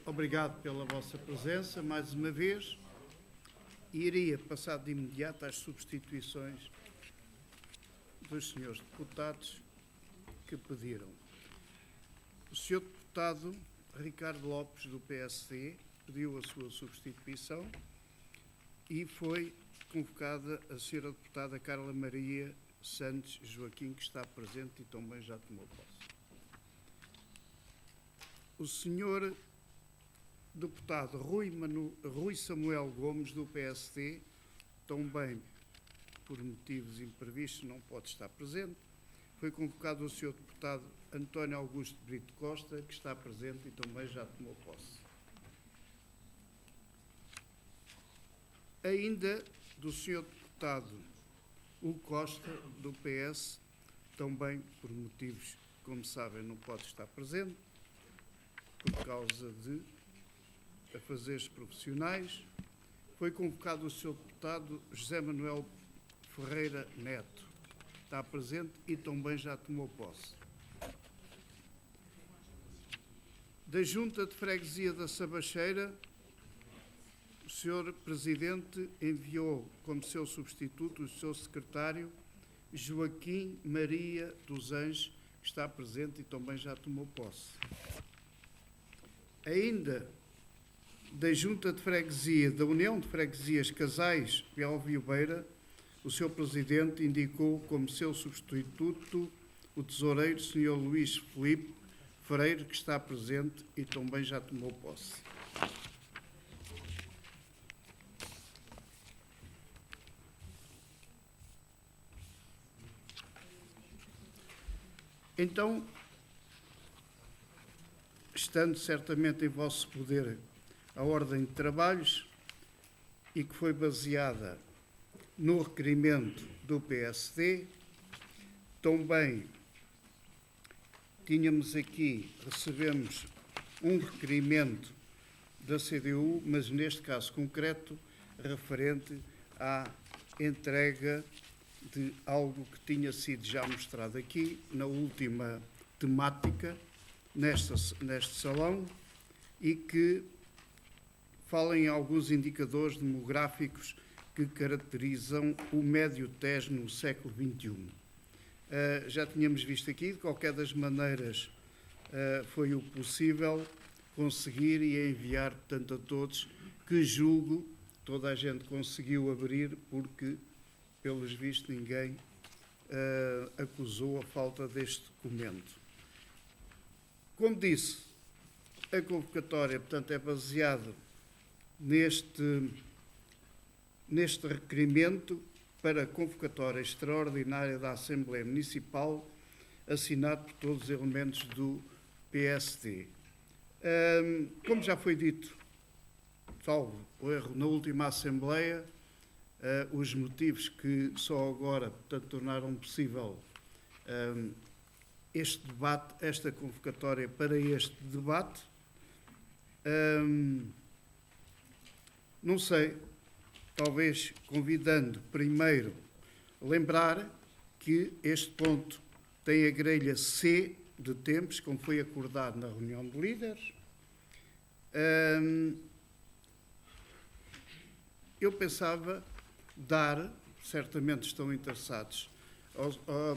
Obrigado pela vossa presença, mais uma vez. E iria passar de imediato às substituições dos senhores deputados que pediram. O senhor deputado Ricardo Lopes, do PSD, pediu a sua substituição e foi convocada a senhora deputada Carla Maria Santos Joaquim, que está presente e também já tomou posse. O senhor deputado Rui Samuel Gomes, do PSD, também por motivos imprevistos não pode estar presente. Foi convocado o senhor deputado António Augusto Brito Costa, que está presente e também já tomou posse. Ainda do senhor deputado Hugo Costa, do PS, também por motivos, como sabem, não pode estar presente, por causa de afazeres profissionais. Foi convocado o senhor deputado José Manuel Ferreira Neto, está presente e também já tomou posse. Da Junta de Freguesia da Sabacheira, o senhor Presidente enviou como seu substituto o seu secretário Joaquim Maria dos Anjos, que está presente e também já tomou posse. Ainda da Junta de Freguesia da União de Freguesias Casais de Alviobeira, o seu Presidente indicou como seu substituto o tesoureiro Sr. Luís Filipe Freire, que está presente e também já tomou posse. Então, estando certamente em vosso poder a ordem de trabalhos e que foi baseada no requerimento do PSD, também recebemos um requerimento da CDU, mas neste caso concreto, referente à entrega de algo que tinha sido já mostrado aqui na última temática, neste salão, e que fala em alguns indicadores demográficos que caracterizam o Médio Tejo no século XXI. Já tínhamos visto aqui, de qualquer das maneiras, foi o possível conseguir e enviar, portanto, a todos, que julgo toda a gente conseguiu abrir, porque, pelos vistos, ninguém acusou a falta deste documento. Como disse, a convocatória, portanto, é baseada neste requerimento para a convocatória extraordinária da Assembleia Municipal, assinado por todos os elementos do PSD. Como já foi dito, salvo o erro, na última Assembleia, os motivos que só agora, portanto, tornaram possível este debate, esta convocatória para este debate. Não sei, talvez convidando primeiro lembrar que este ponto tem a grelha C de tempos, como foi acordado na reunião de líderes. Eu pensava dar, certamente estão interessados,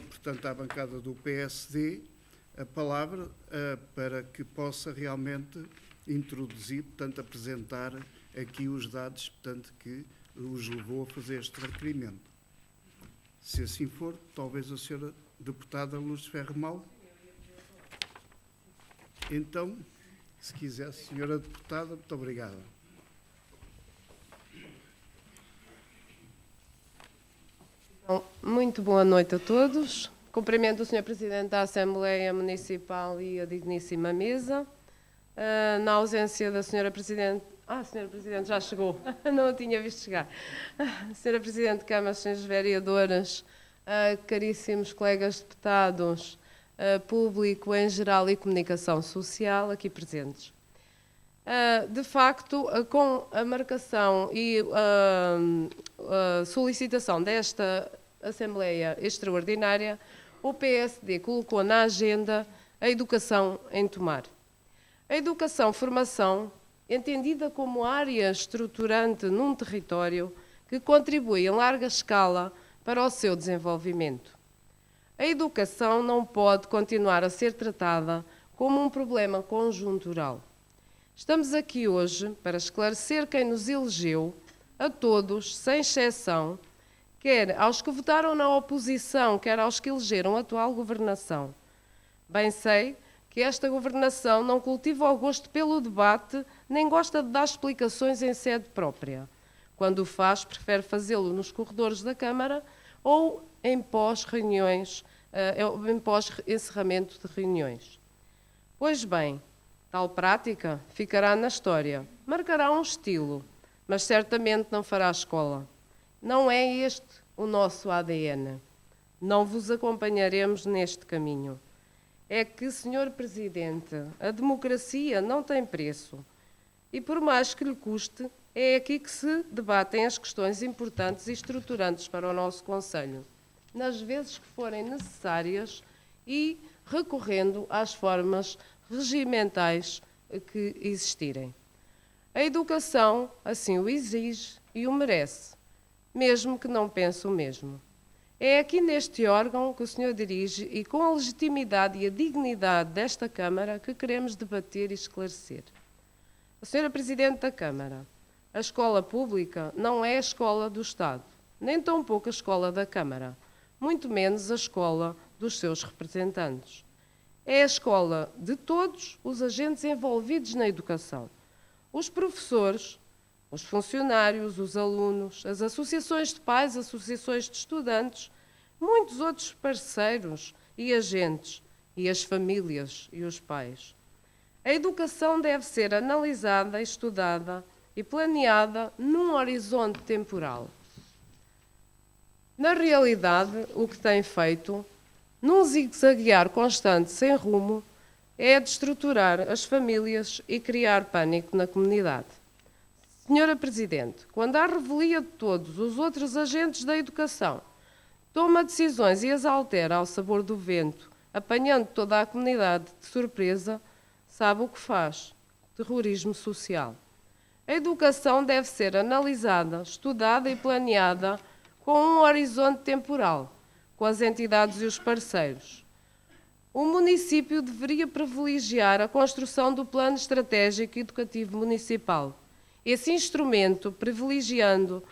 portanto, à bancada do PSD, a palavra para que possa realmente introduzir, portanto, apresentar aqui os dados, portanto, que os levou a fazer este requerimento. Se assim for, talvez a senhora deputada Lourdes Ferro Mal. Então, se quiser, senhora deputada, muito obrigada. Muito boa noite a todos. Cumprimento o Sr. Presidente da Assembleia Municipal e a digníssima mesa. Na ausência da Sra. Presidente... a Sra. Presidente já chegou, não a tinha visto chegar. Sra. Presidente de Câmara, Srs. Vereadores, caríssimos colegas deputados, público em geral e comunicação social aqui presentes. De facto, com a marcação e a solicitação desta Assembleia Extraordinária, o PSD colocou na agenda a educação em Tomar. A educação-formação, entendida como área estruturante num território que contribui em larga escala para o seu desenvolvimento. A educação não pode continuar a ser tratada como um problema conjuntural. Estamos aqui hoje para esclarecer quem nos elegeu, a todos, sem exceção, quer aos que votaram na oposição, quer aos que elegeram a atual governação. Bem sei que esta governação não cultiva o gosto pelo debate, nem gosta de dar explicações em sede própria. Quando o faz, prefere fazê-lo nos corredores da Câmara ou em pós-reuniões, em pós-encerramento de reuniões. Pois bem, tal prática ficará na história, marcará um estilo, mas certamente não fará escola. Não é este o nosso ADN. Não vos acompanharemos neste caminho. É que, Sr. Presidente, a democracia não tem preço. E por mais que lhe custe, é aqui que se debatem as questões importantes e estruturantes para o nosso Conselho, nas vezes que forem necessárias e recorrendo às formas regimentais que existirem. A educação assim o exige e o merece, mesmo que não pense o mesmo. É aqui neste órgão que o senhor dirige e com a legitimidade e a dignidade desta Câmara que queremos debater e esclarecer. A senhora Presidente da Câmara, a escola pública não é a escola do Estado, nem tampouco a escola da Câmara, muito menos a escola dos seus representantes. É a escola de todos os agentes envolvidos na educação. Os professores, os funcionários, os alunos, as associações de pais, associações de estudantes, muitos outros parceiros e agentes, e as famílias e os pais. A educação deve ser analisada, estudada e planeada num horizonte temporal. Na realidade, o que tem feito, num zigue-zaguear constante sem rumo, é destruturar as famílias e criar pânico na comunidade. Senhora Presidente, quando à revelia de todos os outros agentes da educação, toma decisões e as altera ao sabor do vento, apanhando toda a comunidade de surpresa, sabe o que faz? Terrorismo social. A educação deve ser analisada, estudada e planeada com um horizonte temporal, com as entidades e os parceiros. O município deveria privilegiar a construção do Plano Estratégico Educativo Municipal. Esse instrumento privilegiando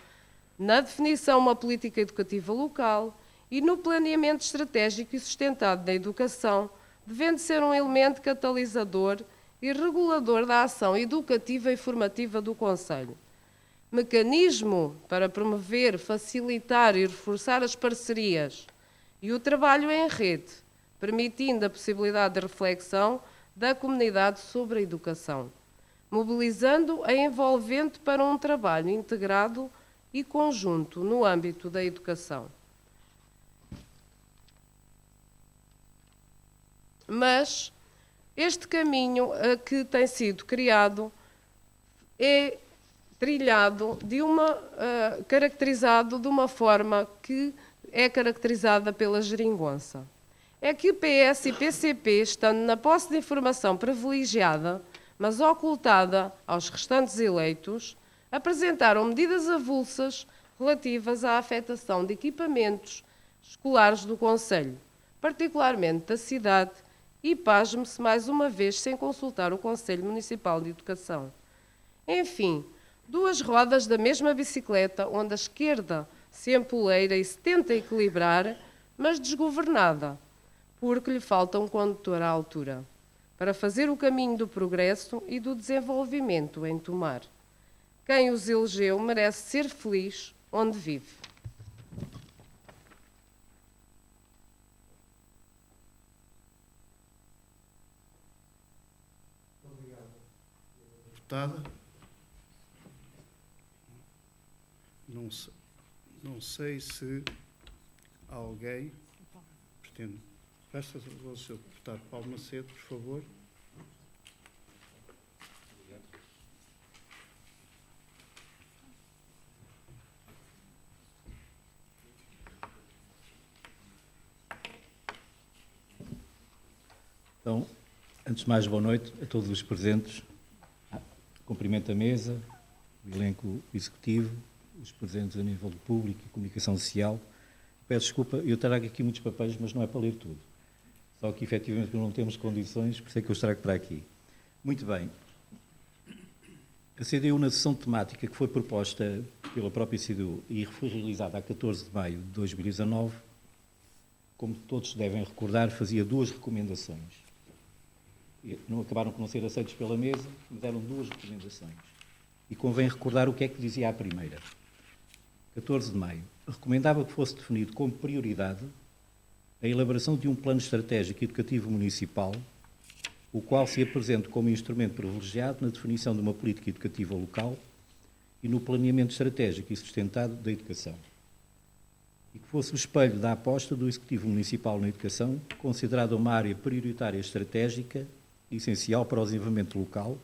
na definição uma política educativa local e no planeamento estratégico e sustentado da educação, devendo ser um elemento catalisador e regulador da ação educativa e formativa do Conselho. Mecanismo para promover, facilitar e reforçar as parcerias e o trabalho em rede, permitindo a possibilidade de reflexão da comunidade sobre a educação, mobilizando a envolvente para um trabalho integrado e conjunto no âmbito da educação. Mas este caminho que tem sido criado é trilhado caracterizado de uma forma que é caracterizada pela geringonça. É que o PS e PCP, estando na posse de informação privilegiada, mas ocultada aos restantes eleitos, apresentaram medidas avulsas relativas à afetação de equipamentos escolares do Conselho, particularmente da cidade, e pasme-se mais uma vez sem consultar o Conselho Municipal de Educação. Enfim, duas rodas da mesma bicicleta onde a esquerda se empoleira e se tenta equilibrar, mas desgovernada, porque lhe falta um condutor à altura, para fazer o caminho do progresso e do desenvolvimento em tomar. Quem os elegeu merece ser feliz onde vive. Obrigado. Deputada. Não sei se alguém pretende. Peço ao Sr. Deputado Paulo Macedo, por favor. Então, Antes de mais, boa noite a todos os presentes. Cumprimento a mesa, o elenco executivo, os presentes a nível do público e comunicação social. Peço desculpa, eu trago aqui muitos papéis, mas não é para ler tudo. Só que, efetivamente, não temos condições, por isso é que eu os trago para aqui. Muito bem. A CDU, na sessão temática que foi proposta pela própria CDU e foi realizada a 14 de maio de 2019, como todos devem recordar, fazia 2 recomendações. Não acabaram por não ser aceitos pela mesa, mas eram 2 recomendações. E convém recordar o que é que dizia a primeira. 14 de maio. Recomendava que fosse definido como prioridade a elaboração de um plano estratégico educativo municipal, o qual se apresente como instrumento privilegiado na definição de uma política educativa local e no planeamento estratégico e sustentado da educação. E que fosse o espelho da aposta do Executivo Municipal na educação, considerada uma área prioritária estratégica, essencial para o desenvolvimento local,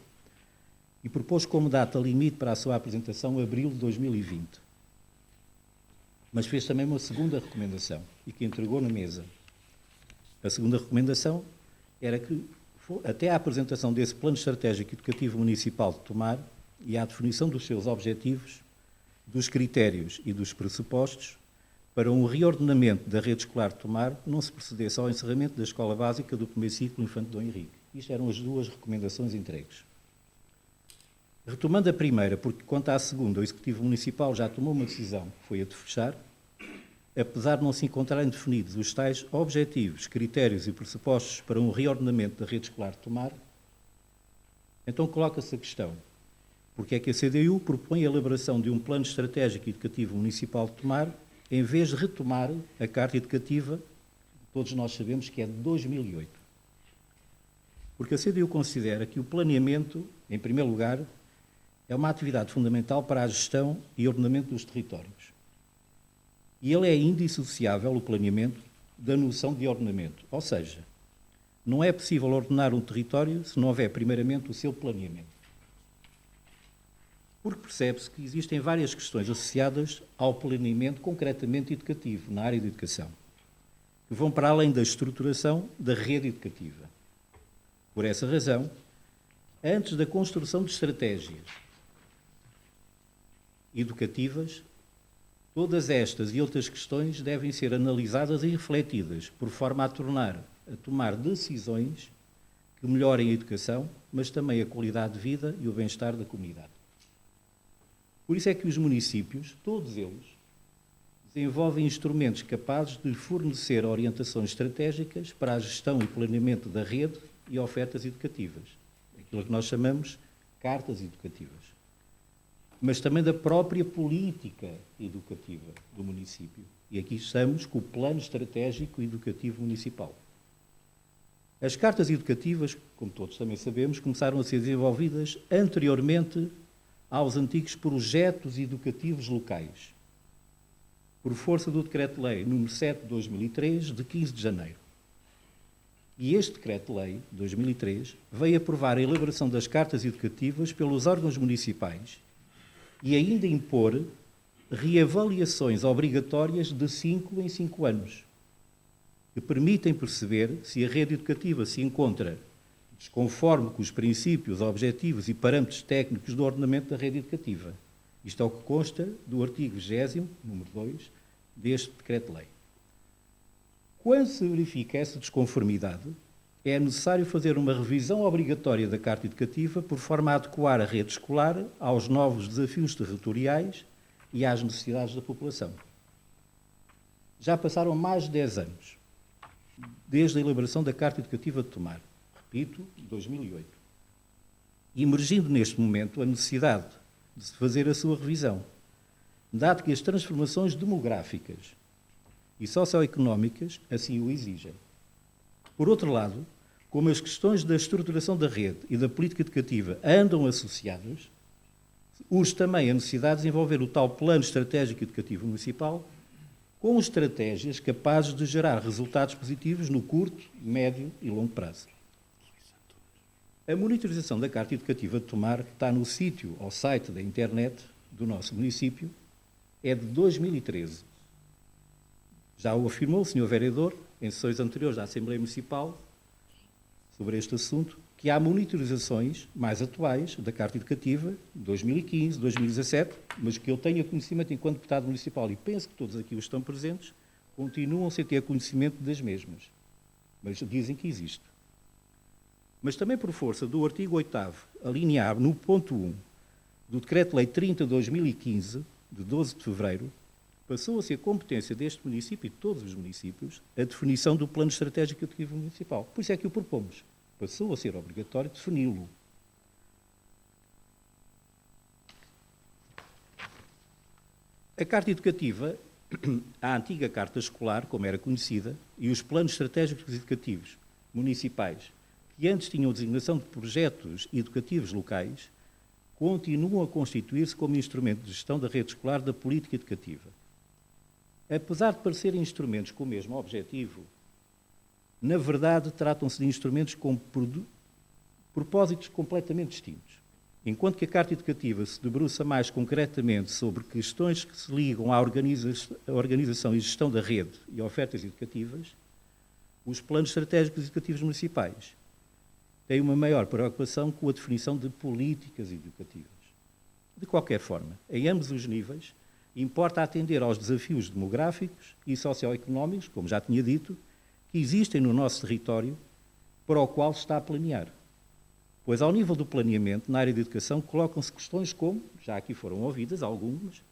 e propôs como data limite para a sua apresentação abril de 2020. Mas fez também uma segunda recomendação, e que entregou na mesa. A segunda recomendação era que, até à apresentação desse Plano Estratégico Educativo Municipal de Tomar e à definição dos seus objetivos, dos critérios e dos pressupostos, para um reordenamento da rede escolar de Tomar, não se procedesse ao encerramento da Escola Básica do primeiro ciclo Infante Dom Henrique. Isto eram as 2 recomendações entregues. Retomando a primeira, porque quanto à segunda, o Executivo Municipal já tomou uma decisão, que foi a de fechar, apesar de não se encontrarem definidos os tais objetivos, critérios e pressupostos para um reordenamento da rede escolar de Tomar, então coloca-se a questão, porque é que a CDU propõe a elaboração de um plano estratégico educativo municipal de Tomar, em vez de retomar a Carta Educativa, todos nós sabemos que é de 2008. Porque a CDU considera que o planeamento, em primeiro lugar, é uma atividade fundamental para a gestão e ordenamento dos territórios. E ele é indissociável, o planeamento, da noção de ordenamento. Ou seja, não é possível ordenar um território se não houver, primeiramente, o seu planeamento. Porque percebe-se que existem várias questões associadas ao planeamento concretamente educativo, na área de educação, que vão para além da estruturação da rede educativa. Por essa razão, antes da construção de estratégias educativas, todas estas e outras questões devem ser analisadas e refletidas, por forma a tomar decisões que melhorem a educação, mas também a qualidade de vida e o bem-estar da comunidade. Por isso é que os municípios, todos eles, desenvolvem instrumentos capazes de fornecer orientações estratégicas para a gestão e planeamento da rede e ofertas educativas, aquilo que nós chamamos cartas educativas, mas também da própria política educativa do município. E aqui estamos com o Plano Estratégico Educativo Municipal. As cartas educativas, como todos também sabemos, começaram a ser desenvolvidas anteriormente aos antigos projetos educativos locais, por força do Decreto-Lei nº 7 de 2003, de 15 de janeiro. E este Decreto-Lei, de 2003, veio aprovar a elaboração das cartas educativas pelos órgãos municipais e ainda impor reavaliações obrigatórias de 5 em 5 anos, que permitem perceber se a rede educativa se encontra desconforme com os princípios, objetivos e parâmetros técnicos do ordenamento da rede educativa. Isto é o que consta do artigo 20º, número 2, deste Decreto-Lei. Quando se verifica essa desconformidade, é necessário fazer uma revisão obrigatória da Carta Educativa por forma a adequar a rede escolar aos novos desafios territoriais e às necessidades da população. Já passaram mais de 10 anos, desde a elaboração da Carta Educativa de Tomar, repito, 2008, e emergindo neste momento a necessidade de se fazer a sua revisão, dado que as transformações demográficas e socioeconómicas assim o exigem. Por outro lado, como as questões da estruturação da rede e da política educativa andam associadas, urge também a necessidade de desenvolver o tal Plano Estratégico Educativo Municipal com estratégias capazes de gerar resultados positivos no curto, médio e longo prazo. A monitorização da Carta Educativa de Tomar, que está no sítio ou site da internet do nosso município, é de 2013. Já o afirmou o Sr. Vereador, em sessões anteriores da Assembleia Municipal, sobre este assunto, que há monitorizações mais atuais da Carta Educativa, de 2015, 2017, mas que eu tenho conhecimento enquanto deputado municipal, e penso que todos aqui os estão presentes, continuam sem ter conhecimento das mesmas. Mas dizem que existe. Mas também por força do artigo 8º, alínea A, no ponto 1, do Decreto-Lei 30/2015, de 12 de fevereiro, passou a ser competência deste município e de todos os municípios a definição do Plano Estratégico Educativo Municipal. Por isso é que o propomos. Passou a ser obrigatório defini-lo. A Carta Educativa, a antiga Carta Escolar, como era conhecida, e os Planos Estratégicos Educativos Municipais, que antes tinham designação de projetos educativos locais, continuam a constituir-se como instrumento de gestão da rede escolar da política educativa. Apesar de parecerem instrumentos com o mesmo objetivo, na verdade tratam-se de instrumentos com propósitos completamente distintos. Enquanto que a Carta Educativa se debruça mais concretamente sobre questões que se ligam à organização e gestão da rede e ofertas educativas, os planos estratégicos educativos municipais têm uma maior preocupação com a definição de políticas educativas. De qualquer forma, em ambos os níveis, importa atender aos desafios demográficos e socioeconómicos, como já tinha dito, que existem no nosso território, para o qual se está a planear. Pois, ao nível do planeamento, na área de educação, colocam-se questões como, já aqui foram ouvidas algumas,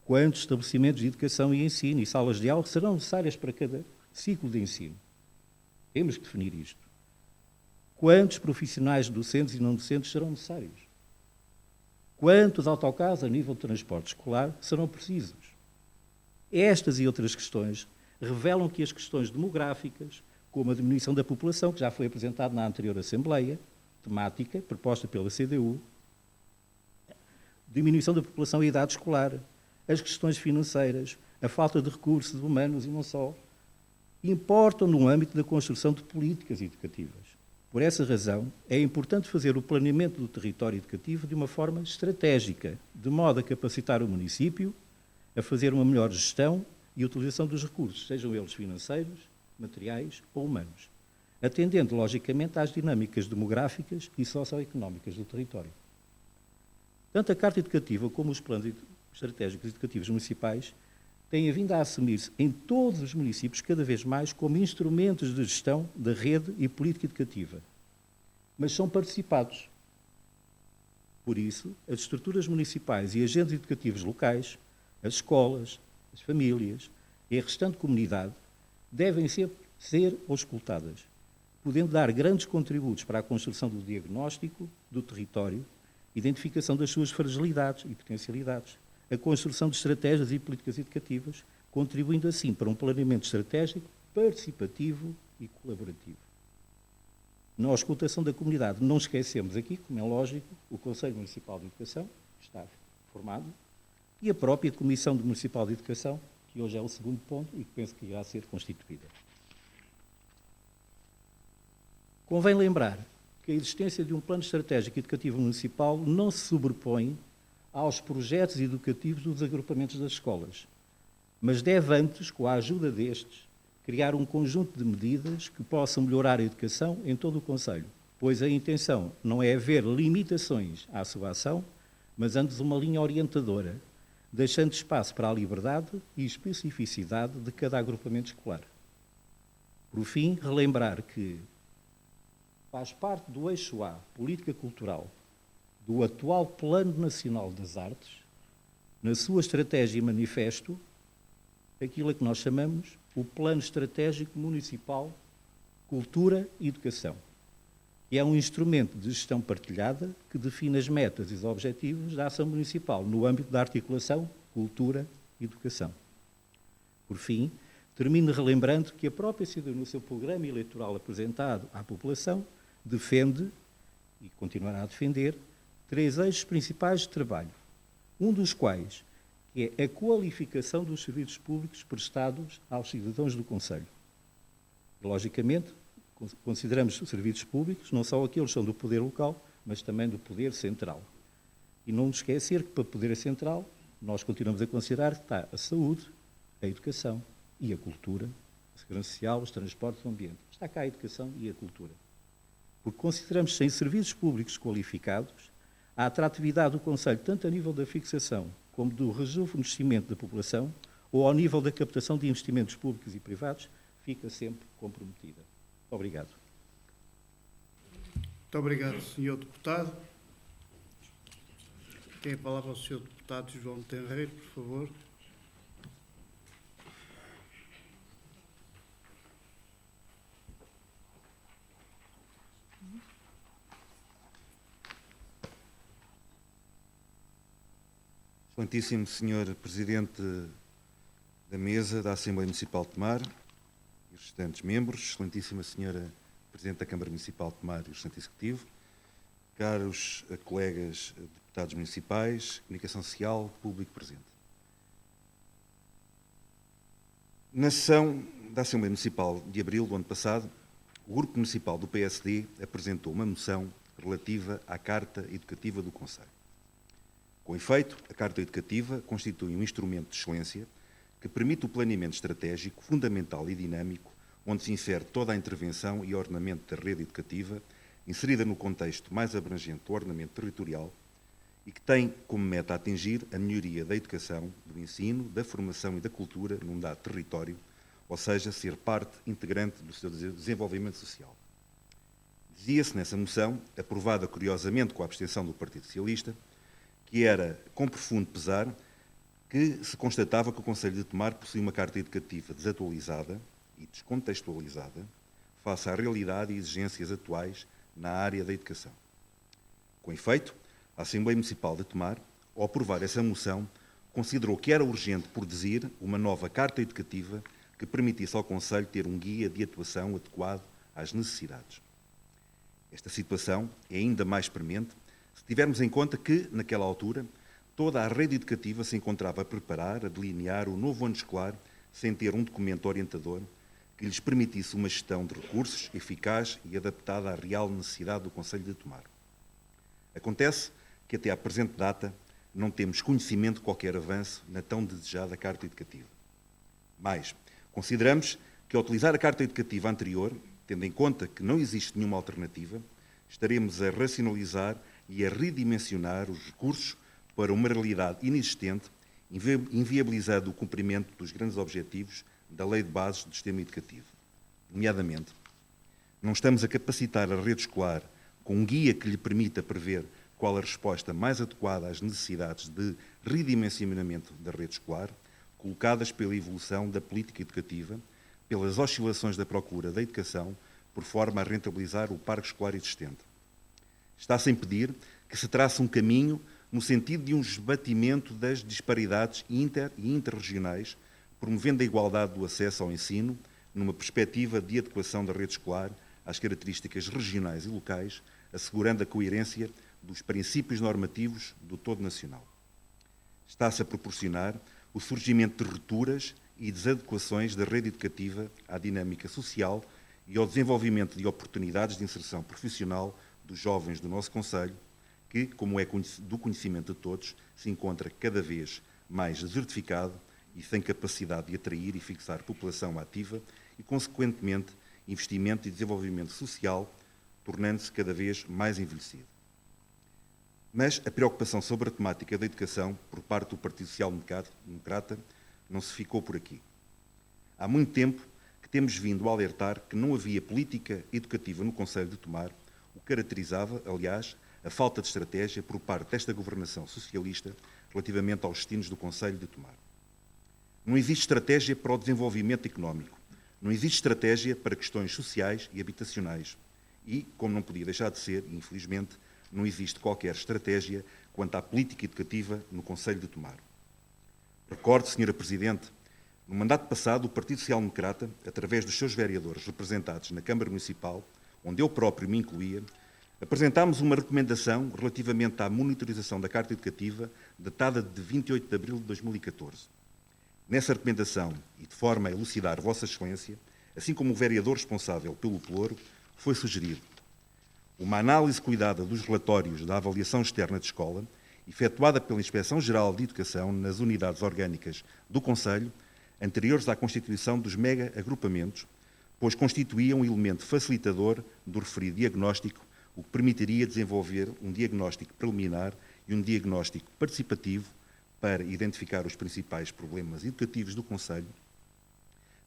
quantos estabelecimentos de educação e ensino e salas de aula serão necessárias para cada ciclo de ensino? Temos que definir isto. Quantos profissionais docentes e não docentes serão necessários? Quantos autocarros a nível de transporte escolar serão precisos? Estas e outras questões revelam que as questões demográficas, como a diminuição da população, que já foi apresentado na anterior Assembleia, temática proposta pela CDU, diminuição da população e idade escolar, as questões financeiras, a falta de recursos humanos e não só, importam no âmbito da construção de políticas educativas. Por essa razão, é importante fazer o planeamento do território educativo de uma forma estratégica, de modo a capacitar o município a fazer uma melhor gestão e utilização dos recursos, sejam eles financeiros, materiais ou humanos, atendendo, logicamente, às dinâmicas demográficas e socioeconómicas do território. Tanto a Carta Educativa como os planos estratégicos educativos municipais têm vindo a assumir-se em todos os municípios cada vez mais como instrumentos de gestão da rede e política educativa, mas são participados. Por isso, as estruturas municipais e agentes educativos locais, as escolas, as famílias e a restante comunidade devem ser auscultadas, podendo dar grandes contributos para a construção do diagnóstico do território, identificação das suas fragilidades e potencialidades, a construção de estratégias e políticas educativas, contribuindo assim para um planeamento estratégico, participativo e colaborativo. Na auscultação da comunidade, não esquecemos aqui, como é lógico, o Conselho Municipal de Educação, que está formado, e a própria Comissão Municipal de Educação, que hoje é o segundo ponto e que penso que irá ser constituída. Convém lembrar que a existência de um plano estratégico educativo municipal não se sobrepõe aos projetos educativos dos agrupamentos das escolas, mas deve antes, com a ajuda destes, criar um conjunto de medidas que possam melhorar a educação em todo o concelho, pois a intenção não é haver limitações à sua ação, mas antes uma linha orientadora, deixando espaço para a liberdade e especificidade de cada agrupamento escolar. Por fim, relembrar que faz parte do eixo A, política cultural, do atual Plano Nacional das Artes, na sua estratégia e manifesto, aquilo a que nós chamamos o Plano Estratégico Municipal Cultura e Educação, que é um instrumento de gestão partilhada que define as metas e os objetivos da ação municipal no âmbito da articulação cultura e educação. Por fim, termino relembrando que a própria CDU, no seu programa eleitoral apresentado à população, defende, e continuará a defender, 3 eixos principais de trabalho, um dos quais é a qualificação dos serviços públicos prestados aos cidadãos do concelho. Logicamente, consideramos os serviços públicos não só aqueles que são do poder local, mas também do poder central. E não nos esquecer que para o poder central, nós continuamos a considerar que está a saúde, a educação e a cultura, a segurança social, os transportes e o ambiente. Está cá a educação e a cultura. porque consideramos que sem serviços públicos qualificados, a atratividade do Conselho, tanto a nível da fixação como do rejuvenescimento da população, ou ao nível da captação de investimentos públicos e privados, fica sempre comprometida. Obrigado. Muito obrigado, Sr. Deputado. Tem a palavra o Sr. Deputado João Tenreiro, por favor. Excelentíssimo Sr. Presidente da Mesa da Assembleia Municipal de Tomar e os restantes membros, Excelentíssima Sra. Presidente da Câmara Municipal de Tomar e o restante Executivo, caros colegas deputados municipais, comunicação social, público presente. Na sessão da Assembleia Municipal de abril do ano passado, o Grupo Municipal do PSD apresentou uma moção relativa à Carta Educativa do Conselho. Com efeito, a Carta Educativa constitui um instrumento de excelência que permite o planeamento estratégico, fundamental e dinâmico, onde se insere toda a intervenção e ordenamento da rede educativa, inserida no contexto mais abrangente do ordenamento territorial e que tem como meta atingir a melhoria da educação, do ensino, da formação e da cultura num dado território, ou seja, ser parte integrante do seu desenvolvimento social. Dizia-se nessa moção, aprovada curiosamente com a abstenção do Partido Socialista, que era com profundo pesar que se constatava que o Conselho de Tomar possui uma carta educativa desatualizada e descontextualizada face à realidade e exigências atuais na área da educação. Com efeito, a Assembleia Municipal de Tomar, ao aprovar essa moção, considerou que era urgente produzir uma nova carta educativa que permitisse ao Conselho ter um guia de atuação adequado às necessidades. Esta situação é ainda mais premente se tivermos em conta que, naquela altura, toda a rede educativa se encontrava a preparar, a delinear o novo ano escolar sem ter um documento orientador que lhes permitisse uma gestão de recursos eficaz e adaptada à real necessidade do Conselho de Tomar. Acontece que até à presente data não temos conhecimento de qualquer avanço na tão desejada Carta Educativa. Mais, consideramos que ao utilizar a Carta Educativa anterior, tendo em conta que não existe nenhuma alternativa, estaremos a racionalizar e a redimensionar os recursos para uma realidade inexistente, inviabilizando o cumprimento dos grandes objetivos da Lei de Bases do Sistema Educativo. Nomeadamente, não estamos a capacitar a rede escolar com um guia que lhe permita prever qual a resposta mais adequada às necessidades de redimensionamento da rede escolar, colocadas pela evolução da política educativa, pelas oscilações da procura da educação, por forma a rentabilizar o parque escolar existente. Está-se a impedir que se trace um caminho no sentido de um esbatimento das disparidades inter- e interregionais, promovendo a igualdade do acesso ao ensino, numa perspectiva de adequação da rede escolar às características regionais e locais, assegurando a coerência dos princípios normativos do todo nacional. Está-se a proporcionar o surgimento de rupturas e desadequações da rede educativa à dinâmica social e ao desenvolvimento de oportunidades de inserção profissional dos jovens do nosso Conselho, que, como é do conhecimento de todos, se encontra cada vez mais desertificado e sem capacidade de atrair e fixar população ativa e, consequentemente, investimento e desenvolvimento social, tornando-se cada vez mais envelhecido. Mas a preocupação sobre a temática da educação por parte do Partido Social Democrata não se ficou por aqui. Há muito tempo que temos vindo a alertar que não havia política educativa no Conselho de Tomar, o que caracterizava, aliás, a falta de estratégia por parte desta governação socialista relativamente aos destinos do Conselho de Tomar. Não existe estratégia para o desenvolvimento económico, não existe estratégia para questões sociais e habitacionais e, como não podia deixar de ser, infelizmente, não existe qualquer estratégia quanto à política educativa no Conselho de Tomar. Recorde, Sra. Presidente, no mandato passado, o Partido Social Democrata, através dos seus vereadores representados na Câmara Municipal, onde eu próprio me incluía, apresentámos uma recomendação relativamente à monitorização da Carta Educativa, datada de 28 de abril de 2014. Nessa recomendação, e de forma a elucidar Vossa Excelência, assim como o vereador responsável pelo Pelouro, foi sugerido uma análise cuidada dos relatórios da avaliação externa de escola, efetuada pela Inspeção-Geral de Educação nas unidades orgânicas do Conselho, anteriores à constituição dos mega-agrupamentos, pois constituía um elemento facilitador do referido diagnóstico, o que permitiria desenvolver um diagnóstico preliminar e um diagnóstico participativo para identificar os principais problemas educativos do Conselho,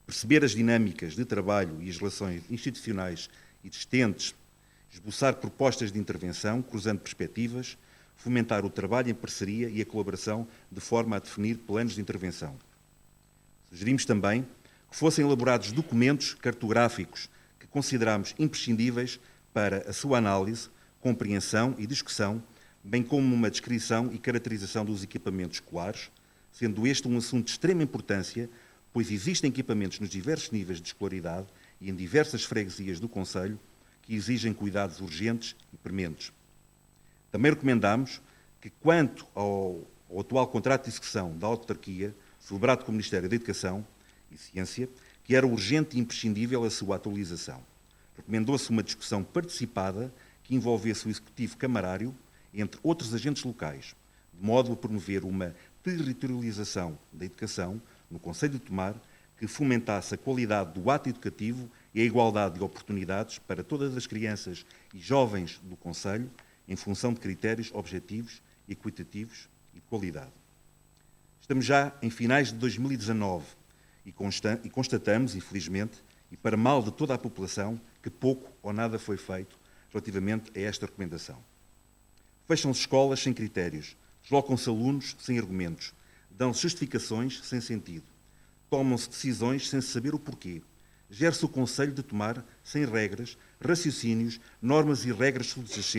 perceber as dinâmicas de trabalho e as relações institucionais existentes, esboçar propostas de intervenção, cruzando perspectivas, fomentar o trabalho em parceria e a colaboração de forma a definir planos de intervenção. Sugerimos também que fossem elaborados documentos cartográficos que consideramos imprescindíveis para a sua análise, compreensão e discussão, bem como uma descrição e caracterização dos equipamentos escolares, sendo este um assunto de extrema importância, pois existem equipamentos nos diversos níveis de escolaridade e em diversas freguesias do Conselho que exigem cuidados urgentes e prementes. Também recomendamos que, quanto ao atual contrato de execução da autarquia, celebrado com o Ministério da Educação e Ciência, que era urgente e imprescindível a sua atualização. Recomendou-se uma discussão participada que envolvesse o Executivo Camarário, entre outros agentes locais, de modo a promover uma territorialização da educação no Conselho de Tomar, que fomentasse a qualidade do ato educativo e a igualdade de oportunidades para todas as crianças e jovens do Conselho, em função de critérios objetivos, equitativos e de qualidade. Estamos já em finais de 2019 e constatamos, infelizmente, e para mal de toda a população, que pouco ou nada foi feito relativamente a esta recomendação. Fecham-se escolas sem critérios, deslocam-se alunos sem argumentos, dão-se justificações sem sentido, tomam-se decisões sem saber o porquê, gera-se o Conselho de Tomar sem regras, raciocínios, normas e regras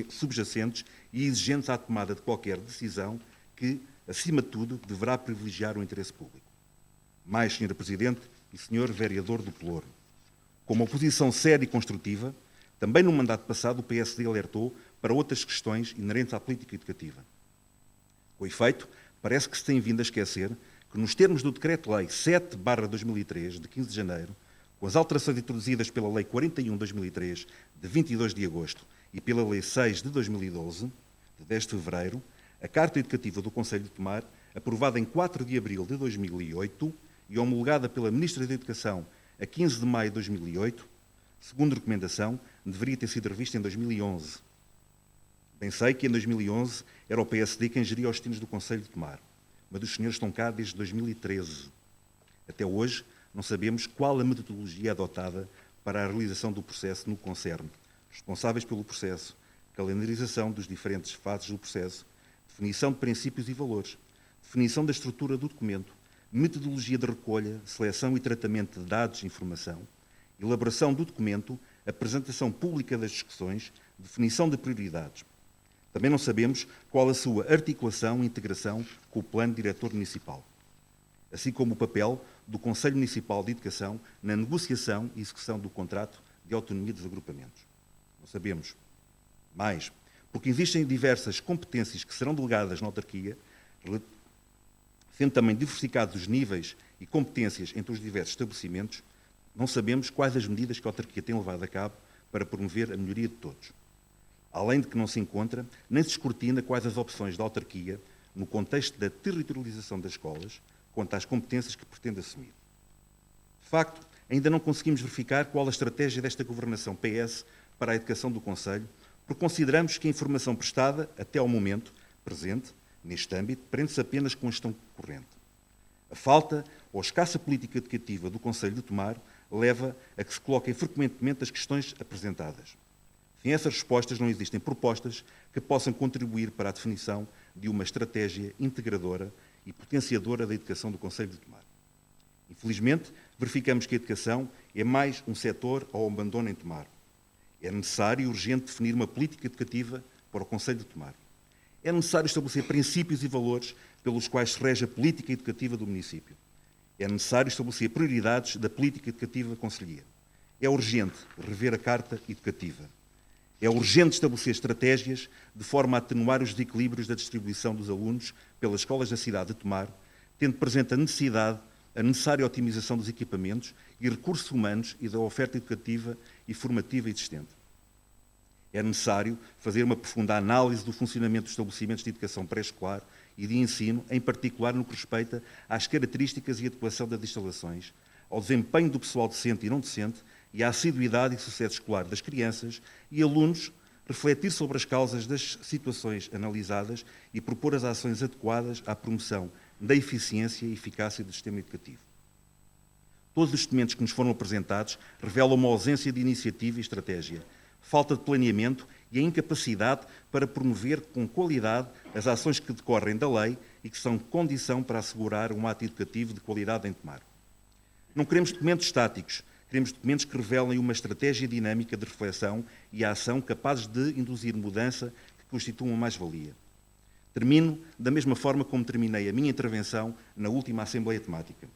subjacentes e exigentes à tomada de qualquer decisão que, acima de tudo, deverá privilegiar o interesse público. Mais, Sra. Presidente e Sr. Vereador do Pelouro, com uma posição séria e construtiva, também no mandato passado o PSD alertou para outras questões inerentes à política educativa. Com efeito, parece que se tem vindo a esquecer que, nos termos do Decreto-Lei 7/2003, de 15 de janeiro, com as alterações introduzidas pela Lei 41/2003, de 22 de agosto, e pela Lei 6 de 2012, de 10 de fevereiro, a Carta Educativa do Conselho de Tomar, aprovada em 4 de abril de 2008 e homologada pela Ministra da Educação a 15 de maio de 2008, segundo recomendação, deveria ter sido revista em 2011. Bem sei que em 2011 era o PSD quem geria os destinos do Conselho de Tomar, mas os senhores estão cá desde 2013. Até hoje, não sabemos qual a metodologia adotada para a realização do processo no concerne, responsáveis pelo processo, calendarização dos diferentes fases do processo, definição de princípios e valores, definição da estrutura do documento, metodologia de recolha, seleção e tratamento de dados e informação, elaboração do documento, apresentação pública das discussões, definição de prioridades. Também não sabemos qual a sua articulação e integração com o Plano Diretor Municipal, assim como o papel do Conselho Municipal de Educação na negociação e execução do contrato de autonomia dos agrupamentos. Não sabemos. Mais, porque existem diversas competências que serão delegadas na autarquia, sendo também diversificados os níveis e competências entre os diversos estabelecimentos, não sabemos quais as medidas que a autarquia tem levado a cabo para promover a melhoria de todos. Além de que não se encontra, nem se escrutina quais as opções da autarquia no contexto da territorialização das escolas, quanto às competências que pretende assumir. De facto, ainda não conseguimos verificar qual a estratégia desta governação PS para a educação do Conselho, porque consideramos que a informação prestada, até ao momento presente, neste âmbito, prende-se apenas com a gestão corrente. A falta ou escassa política educativa do Conselho de Tomar leva a que se coloquem frequentemente as questões apresentadas. Sem essas respostas, não existem propostas que possam contribuir para a definição de uma estratégia integradora e potenciadora da educação do Conselho de Tomar. Infelizmente, verificamos que a educação é mais um setor ao abandono em Tomar. É necessário e urgente definir uma política educativa para o Conselho de Tomar. É necessário estabelecer princípios e valores pelos quais se rege a política educativa do município. É necessário estabelecer prioridades da política educativa concelhia. É urgente rever a Carta Educativa. É urgente estabelecer estratégias de forma a atenuar os desequilíbrios da distribuição dos alunos pelas escolas da cidade de Tomar, tendo presente a necessária otimização dos equipamentos e recursos humanos e da oferta educativa e formativa existente. É necessário fazer uma profunda análise do funcionamento dos estabelecimentos de educação pré-escolar e de ensino, em particular no que respeita às características e adequação das instalações, ao desempenho do pessoal docente e não docente e a assiduidade e sucesso escolar das crianças e alunos, refletir sobre as causas das situações analisadas e propor as ações adequadas à promoção da eficiência e eficácia do sistema educativo. Todos os documentos que nos foram apresentados revelam uma ausência de iniciativa e estratégia, falta de planeamento e a incapacidade para promover com qualidade as ações que decorrem da lei e que são condição para assegurar um ato educativo de qualidade em Tomar. Não queremos documentos estáticos, queremos documentos que revelem uma estratégia dinâmica de reflexão e ação capazes de induzir mudança que constituam uma mais-valia. Termino da mesma forma como terminei a minha intervenção na última Assembleia Temática.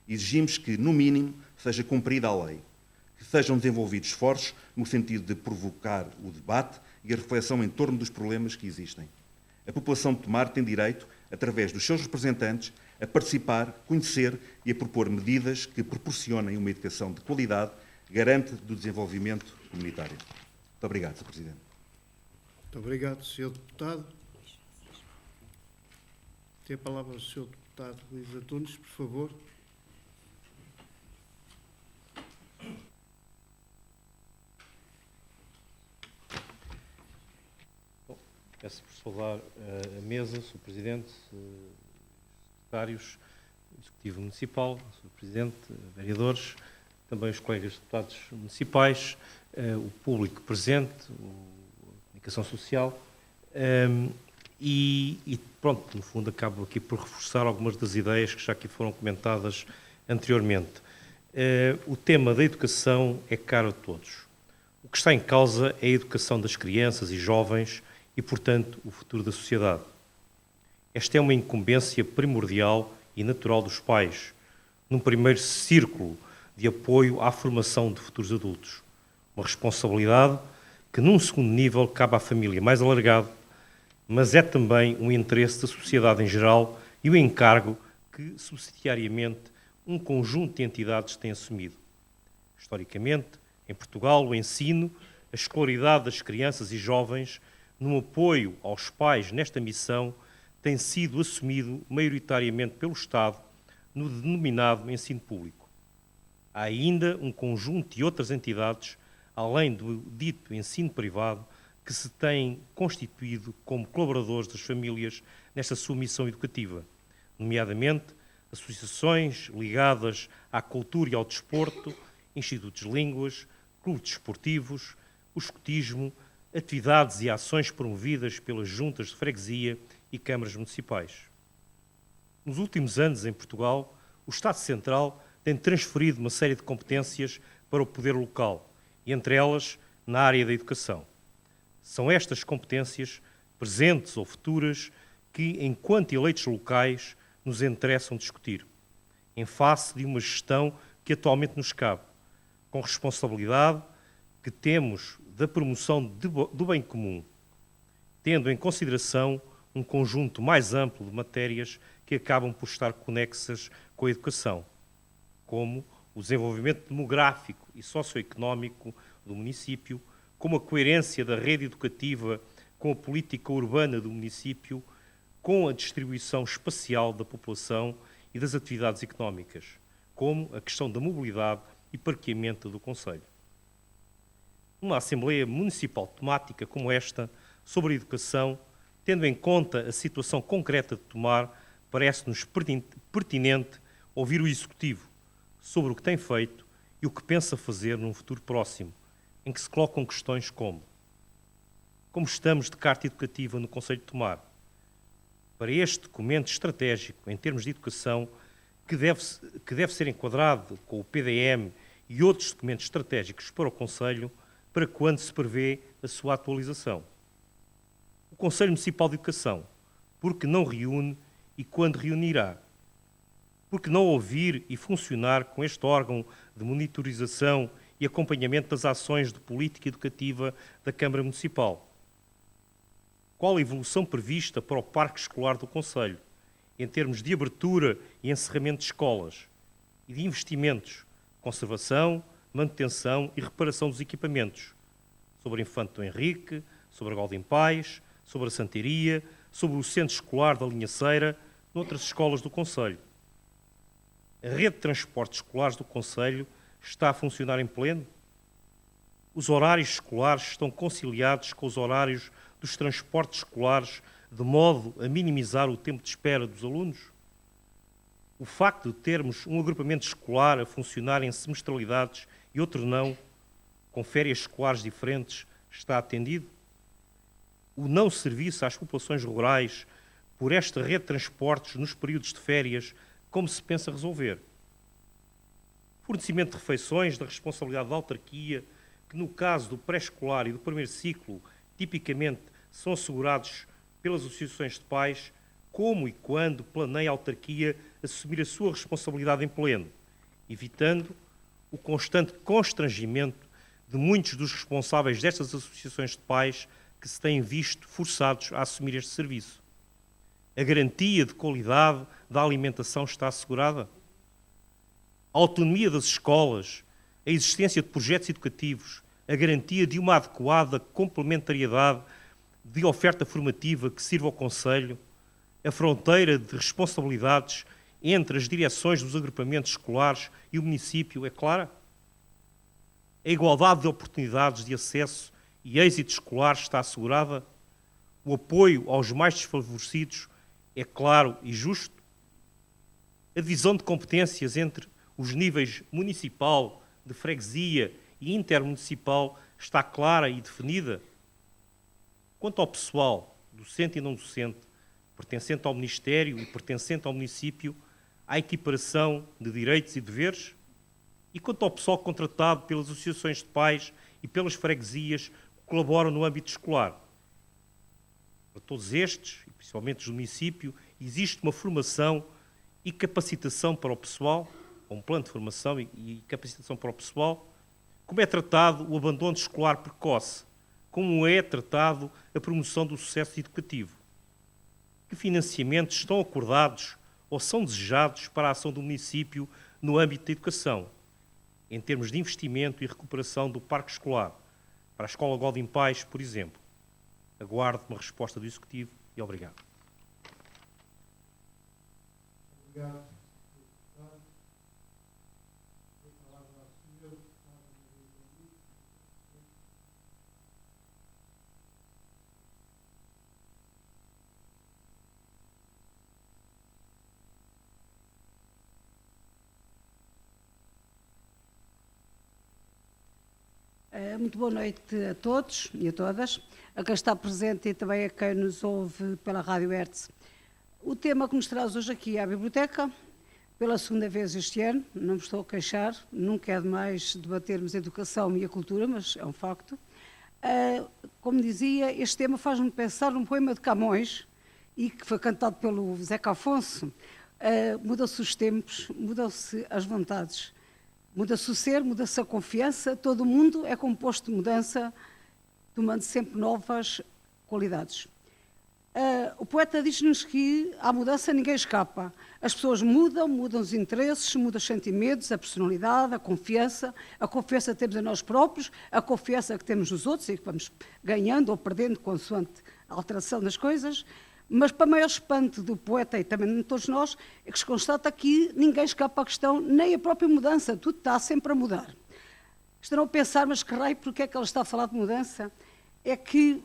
Exigimos que, no mínimo, seja cumprida a lei, que sejam desenvolvidos esforços no sentido de provocar o debate e a reflexão em torno dos problemas que existem. A população de Tomar tem direito, através dos seus representantes, a participar, conhecer e a propor medidas que proporcionem uma educação de qualidade, garante do desenvolvimento comunitário. Muito obrigado, Sr. Presidente. Muito obrigado, Sr. Deputado. Tem a palavra o Sr. Deputado Luís Antunes, por favor. Peço por saudar a mesa, Sr. Presidente, secretários, Executivo Municipal, Sr. Presidente, vereadores, também os colegas deputados municipais, o público presente, a comunicação social e pronto, no fundo acabo aqui por reforçar algumas das ideias que já aqui foram comentadas anteriormente. O tema da educação é caro a todos. O que está em causa é a educação das crianças e jovens e, portanto, o futuro da sociedade. Esta é uma incumbência primordial e natural dos pais, num primeiro círculo de apoio à formação de futuros adultos. Uma responsabilidade que, num segundo nível, cabe à família mais alargada, mas é também um interesse da sociedade em geral e o encargo que, subsidiariamente, um conjunto de entidades tem assumido. Historicamente, em Portugal, o ensino, a escolaridade das crianças e jovens, no apoio aos pais nesta missão, tem sido assumido maioritariamente pelo Estado no denominado ensino público. Há ainda um conjunto de outras entidades, além do dito ensino privado, que se têm constituído como colaboradores das famílias nesta sua missão educativa, nomeadamente associações ligadas à cultura e ao desporto, institutos de línguas, clubes desportivos, o escotismo, atividades e ações promovidas pelas juntas de freguesia e câmaras municipais. Nos últimos anos, em Portugal, o Estado Central tem transferido uma série de competências para o poder local, e entre elas, na área da educação. São estas competências, presentes ou futuras, que, enquanto eleitos locais, nos interessam discutir, em face de uma gestão que atualmente nos cabe, com responsabilidade que temos da promoção do bem comum, tendo em consideração um conjunto mais amplo de matérias que acabam por estar conexas com a educação, como o desenvolvimento demográfico e socioeconómico do município, como a coerência da rede educativa com a política urbana do município, com a distribuição espacial da população e das atividades económicas, como a questão da mobilidade e parqueamento do concelho. Uma Assembleia Municipal temática como esta, sobre a educação, tendo em conta a situação concreta de Tomar, parece-nos pertinente ouvir o Executivo sobre o que tem feito e o que pensa fazer num futuro próximo, em que se colocam questões como estamos de carta educativa no Concelho de Tomar? Para este documento estratégico em termos de educação, que deve ser enquadrado com o PDM e outros documentos estratégicos para o Concelho, para quando se prevê a sua atualização? O Conselho Municipal de Educação, porque não reúne e quando reunirá? Porque não ouvir e funcionar com este órgão de monitorização e acompanhamento das ações de política educativa da Câmara Municipal? Qual a evolução prevista para o parque escolar do Concelho, em termos de abertura e encerramento de escolas e de investimentos, conservação, manutenção e reparação dos equipamentos, sobre a Infante Dom Henrique, sobre a Golden Pais, sobre a Santeria, sobre o centro escolar da Linhaceira, noutras escolas do Concelho. A rede de transportes escolares do Concelho está a funcionar em pleno? Os horários escolares estão conciliados com os horários dos transportes escolares, de modo a minimizar o tempo de espera dos alunos? O facto de termos um agrupamento escolar a funcionar em semestralidades e outro não, com férias escolares diferentes, está atendido? O não serviço às populações rurais por esta rede de transportes nos períodos de férias, como se pensa resolver? Fornecimento de refeições da responsabilidade da autarquia, que no caso do pré-escolar e do primeiro ciclo, tipicamente são assegurados pelas associações de pais, como e quando planeia a autarquia assumir a sua responsabilidade em pleno, evitando o constante constrangimento de muitos dos responsáveis destas associações de pais que se têm visto forçados a assumir este serviço. A garantia de qualidade da alimentação está assegurada? A autonomia das escolas, a existência de projetos educativos, a garantia de uma adequada complementariedade de oferta formativa que sirva ao Conselho, a fronteira de responsabilidades entre as direções dos agrupamentos escolares e o município é clara? A igualdade de oportunidades de acesso e êxito escolar está assegurada? O apoio aos mais desfavorecidos é claro e justo? A divisão de competências entre os níveis municipal, de freguesia e intermunicipal está clara e definida? Quanto ao pessoal, docente e não docente, pertencente ao Ministério e pertencente ao município, há equiparação de direitos e deveres? E quanto ao pessoal contratado pelas associações de pais e pelas freguesias que colaboram no âmbito escolar? Para todos estes, e principalmente os do município, existe uma formação e capacitação para o pessoal, um plano de formação e capacitação para o pessoal? Como é tratado o abandono escolar precoce? Como é tratado a promoção do sucesso educativo? Que financiamentos estão acordados ou são desejados para a ação do município no âmbito da educação, em termos de investimento e recuperação do parque escolar, para a Escola Godem Pais, por exemplo? Aguardo uma resposta do Executivo e obrigado. Obrigado. Muito boa noite a todos e a todas, a quem está presente e também a quem nos ouve pela Rádio Hertz. O tema que nos traz hoje aqui é a biblioteca, pela segunda vez este ano, não me estou a queixar, nunca é demais debatermos a educação e a cultura, mas é um facto. Como dizia, este tema faz-me pensar num poema de Camões, e que foi cantado pelo Zeca Afonso. Mudam-se os tempos, mudam-se as vontades. Muda-se o ser, muda-se a confiança, todo o mundo é composto de mudança, tomando sempre novas qualidades. O poeta diz-nos que à mudança ninguém escapa. As pessoas mudam, mudam os interesses, mudam os sentimentos, a personalidade, a confiança que temos em nós próprios, a confiança que temos nos outros e que vamos ganhando ou perdendo consoante a alteração das coisas. Mas, para maior espanto do poeta e também de todos nós, é que se constata que ninguém escapa à questão, nem a própria mudança, tudo está sempre a mudar. Estarão a pensar, mas que raio, porque é que ela está a falar de mudança? É que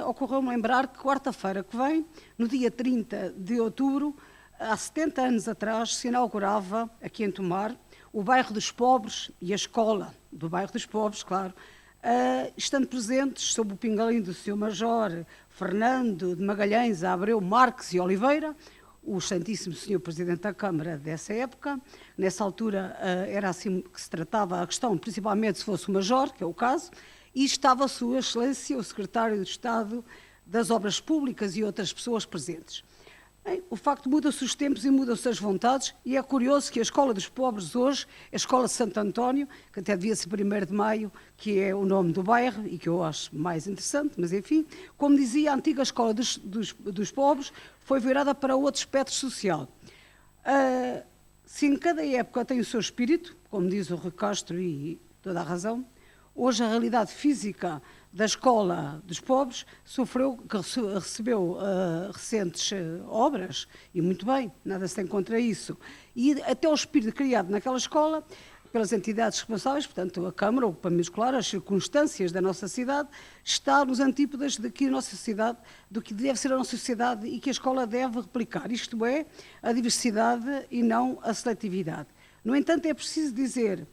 ocorreu-me lembrar que quarta-feira que vem, no dia 30 de outubro, há 70 anos atrás, se inaugurava, aqui em Tomar, o bairro dos Pobres e a escola do bairro dos Pobres, claro, estando presentes sob o pingalim do Sr. Major Fernando de Magalhães, Abreu, Marques e Oliveira, o Santíssimo Senhor Presidente da Câmara dessa época. Nessa altura era assim que se tratava a questão, principalmente se fosse o Major, que é o caso, e estava a Sua Excelência, o Secretário de Estado das Obras Públicas e outras pessoas presentes. O facto muda-se os tempos e mudam-se as vontades, e é curioso que a Escola dos Pobres hoje, a Escola de Santo António, que até devia ser 1º de Maio, que é o nome do bairro e que eu acho mais interessante, mas enfim, como dizia, a antiga Escola dos Pobres foi virada para outro espectro social. Se em cada época tem o seu espírito, como diz o Rui Castro e toda a razão, hoje a realidade física da Escola dos Pobres recebeu recentes obras, e muito bem, nada se tem contra isso. E até o espírito criado naquela escola pelas entidades responsáveis, portanto, a Câmara, o Grupamento Escolar, as circunstâncias da nossa cidade, está nos antípodas daqui a nossa sociedade, do que deve ser a nossa sociedade e que a escola deve replicar, isto é, a diversidade e não a seletividade. No entanto, é preciso dizer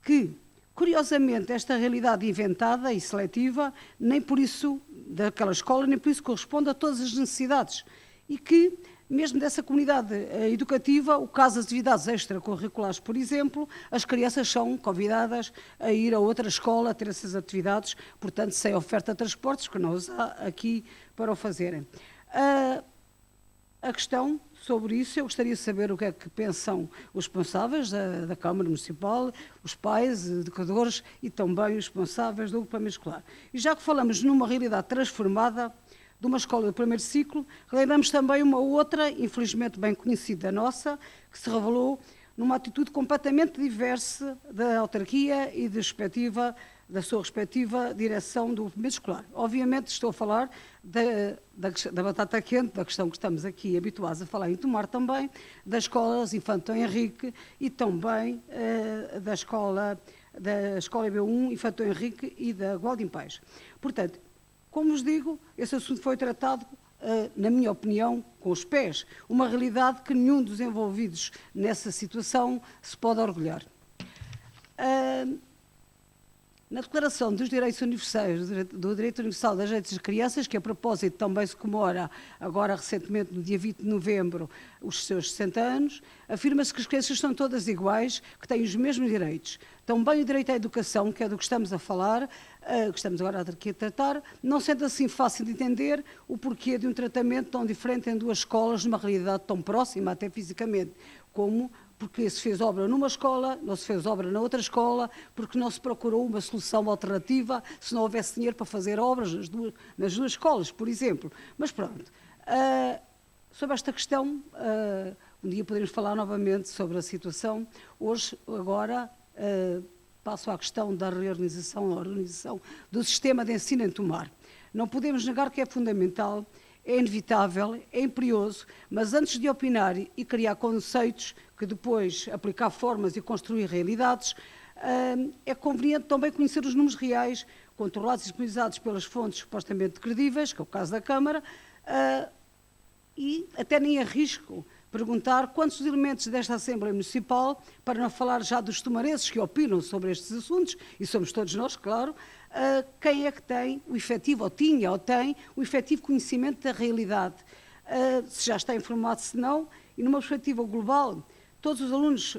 que, curiosamente, esta realidade inventada e seletiva, nem por isso, daquela escola, nem por isso corresponde a todas as necessidades e que, mesmo dessa comunidade educativa, o caso das atividades extracurriculares, por exemplo, as crianças são convidadas a ir a outra escola a ter essas atividades, portanto, sem oferta de transportes, que não os há aqui para o fazerem. A questão sobre isso, eu gostaria de saber o que é que pensam os responsáveis da Câmara Municipal, os pais, educadores e também os responsáveis do grupamento escolar. E já que falamos numa realidade transformada, de uma escola do primeiro ciclo, lembramos também uma outra, infelizmente bem conhecida nossa, que se revelou numa atitude completamente diversa da autarquia e da sua respectiva direção do movimento escolar. Obviamente estou a falar da batata quente, da questão que estamos aqui habituados a falar em Tomar também, das escolas Infante Henrique e também da escola B1, Infante Henrique e da Gualdim Pais. Portanto, como vos digo, esse assunto foi tratado, na minha opinião, com os pés. Uma realidade que nenhum dos envolvidos nessa situação se pode orgulhar. Na Declaração dos Direitos Universais, do Direito Universal das Direitos das Crianças, que a propósito também se comemora agora recentemente, no dia 20 de novembro, os seus 60 anos, afirma-se que as crianças são todas iguais, que têm os mesmos direitos. Também o direito à educação, que é do que estamos a falar, que estamos agora aqui a tratar, não sendo assim fácil de entender o porquê de um tratamento tão diferente em duas escolas, numa realidade tão próxima, até fisicamente, como porque se fez obra numa escola, não se fez obra na outra escola, porque não se procurou uma solução alternativa se não houvesse dinheiro para fazer obras nas duas escolas, por exemplo. Mas pronto, sobre esta questão, um dia poderemos falar novamente sobre a situação. Hoje, agora, passo à questão da organização do sistema de ensino em Tomar. Não podemos negar que é fundamental, é inevitável, é imperioso, mas antes de opinar e criar conceitos que depois aplicar formas e construir realidades, é conveniente também conhecer os números reais, controlados e disponibilizados pelas fontes supostamente credíveis, que é o caso da Câmara, e até nem arrisco perguntar quantos elementos desta Assembleia Municipal, para não falar já dos tomarenses que opinam sobre estes assuntos, e somos todos nós, claro, quem é que tem o efetivo, ou tinha, ou tem, o efetivo conhecimento da realidade. Se já está informado, se não, e numa perspectiva global, todos os alunos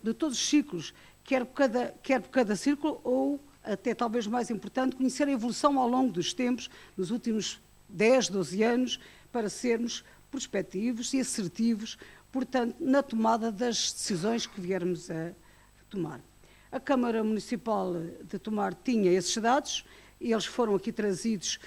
de todos os ciclos, quer por cada círculo, ou até talvez mais importante, conhecer a evolução ao longo dos tempos, nos últimos 10, 12 anos, para sermos prospectivos e assertivos, portanto, na tomada das decisões que viermos a tomar. A Câmara Municipal de Tomar tinha esses dados, e eles foram aqui trazidos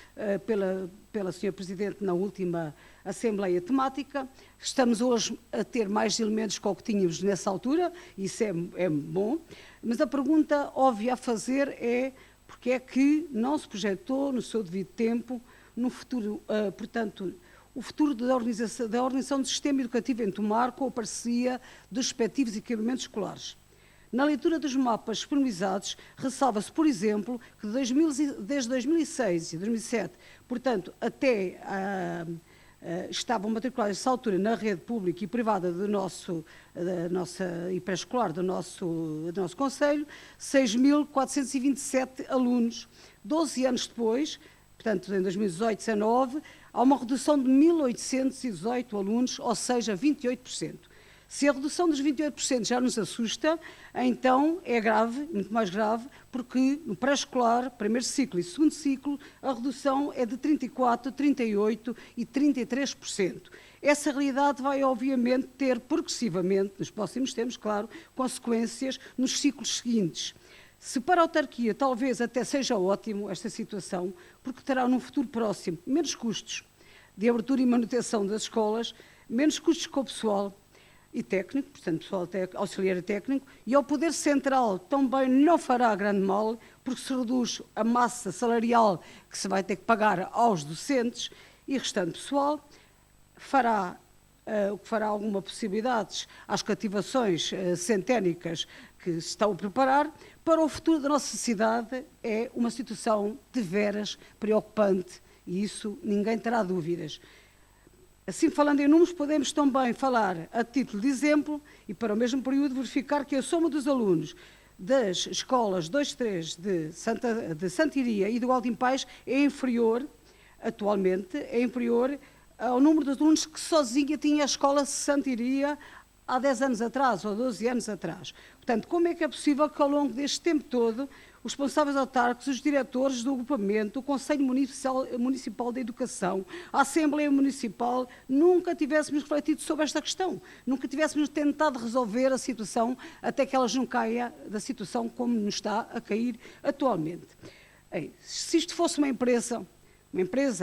pela Sra. Presidente na última Assembleia Temática. Estamos hoje a ter mais elementos que o que tínhamos nessa altura, e isso é bom, mas a pergunta óbvia a fazer é porque é que não se projetou no seu devido tempo, no futuro, portanto, o futuro da organização do sistema educativo em Tomar com a parceria dos respectivos equipamentos escolares. Na leitura dos mapas disponibilizados, ressalva-se, por exemplo, que desde 2006 e 2007, portanto, até estavam matriculados nessa altura na rede pública e privada da nossa e pré-escolar do nosso concelho, 6.427 alunos. 12 anos depois, portanto, em 2018-19, há uma redução de 1.818 alunos, ou seja, 28%. Se a redução dos 28% já nos assusta, então é grave, muito mais grave, porque no pré-escolar, primeiro ciclo e segundo ciclo, a redução é de 34%, 38% e 33%. Essa realidade vai, obviamente, ter progressivamente, nos próximos tempos, claro, consequências nos ciclos seguintes. Se para a autarquia talvez até seja ótimo esta situação, porque terá num futuro próximo menos custos de abertura e manutenção das escolas, menos custos com o pessoal e técnico, portanto, pessoal auxiliar e técnico, e ao poder central também não fará grande mal, porque se reduz a massa salarial que se vai ter que pagar aos docentes e restante pessoal, o que fará alguma possibilidades às cativações centénicas que estão a preparar para o futuro da nossa cidade é uma situação de veras preocupante e isso ninguém terá dúvidas. Assim, falando em números, podemos também falar a título de exemplo e para o mesmo período verificar que a soma dos alunos das escolas 2-3 de Santiria e do Alto Pais é inferior, atualmente, é inferior ao número de alunos que sozinha tinha a escola Santiria há 10 anos atrás ou 12 anos atrás. Portanto, como é que é possível que ao longo deste tempo todo os responsáveis autárquicos, os diretores do agrupamento, o Conselho Municipal de Educação, a Assembleia Municipal, nunca tivéssemos refletido sobre esta questão, nunca tivéssemos tentado resolver a situação até que ela não caia da situação como nos está a cair atualmente. Se isto fosse uma empresa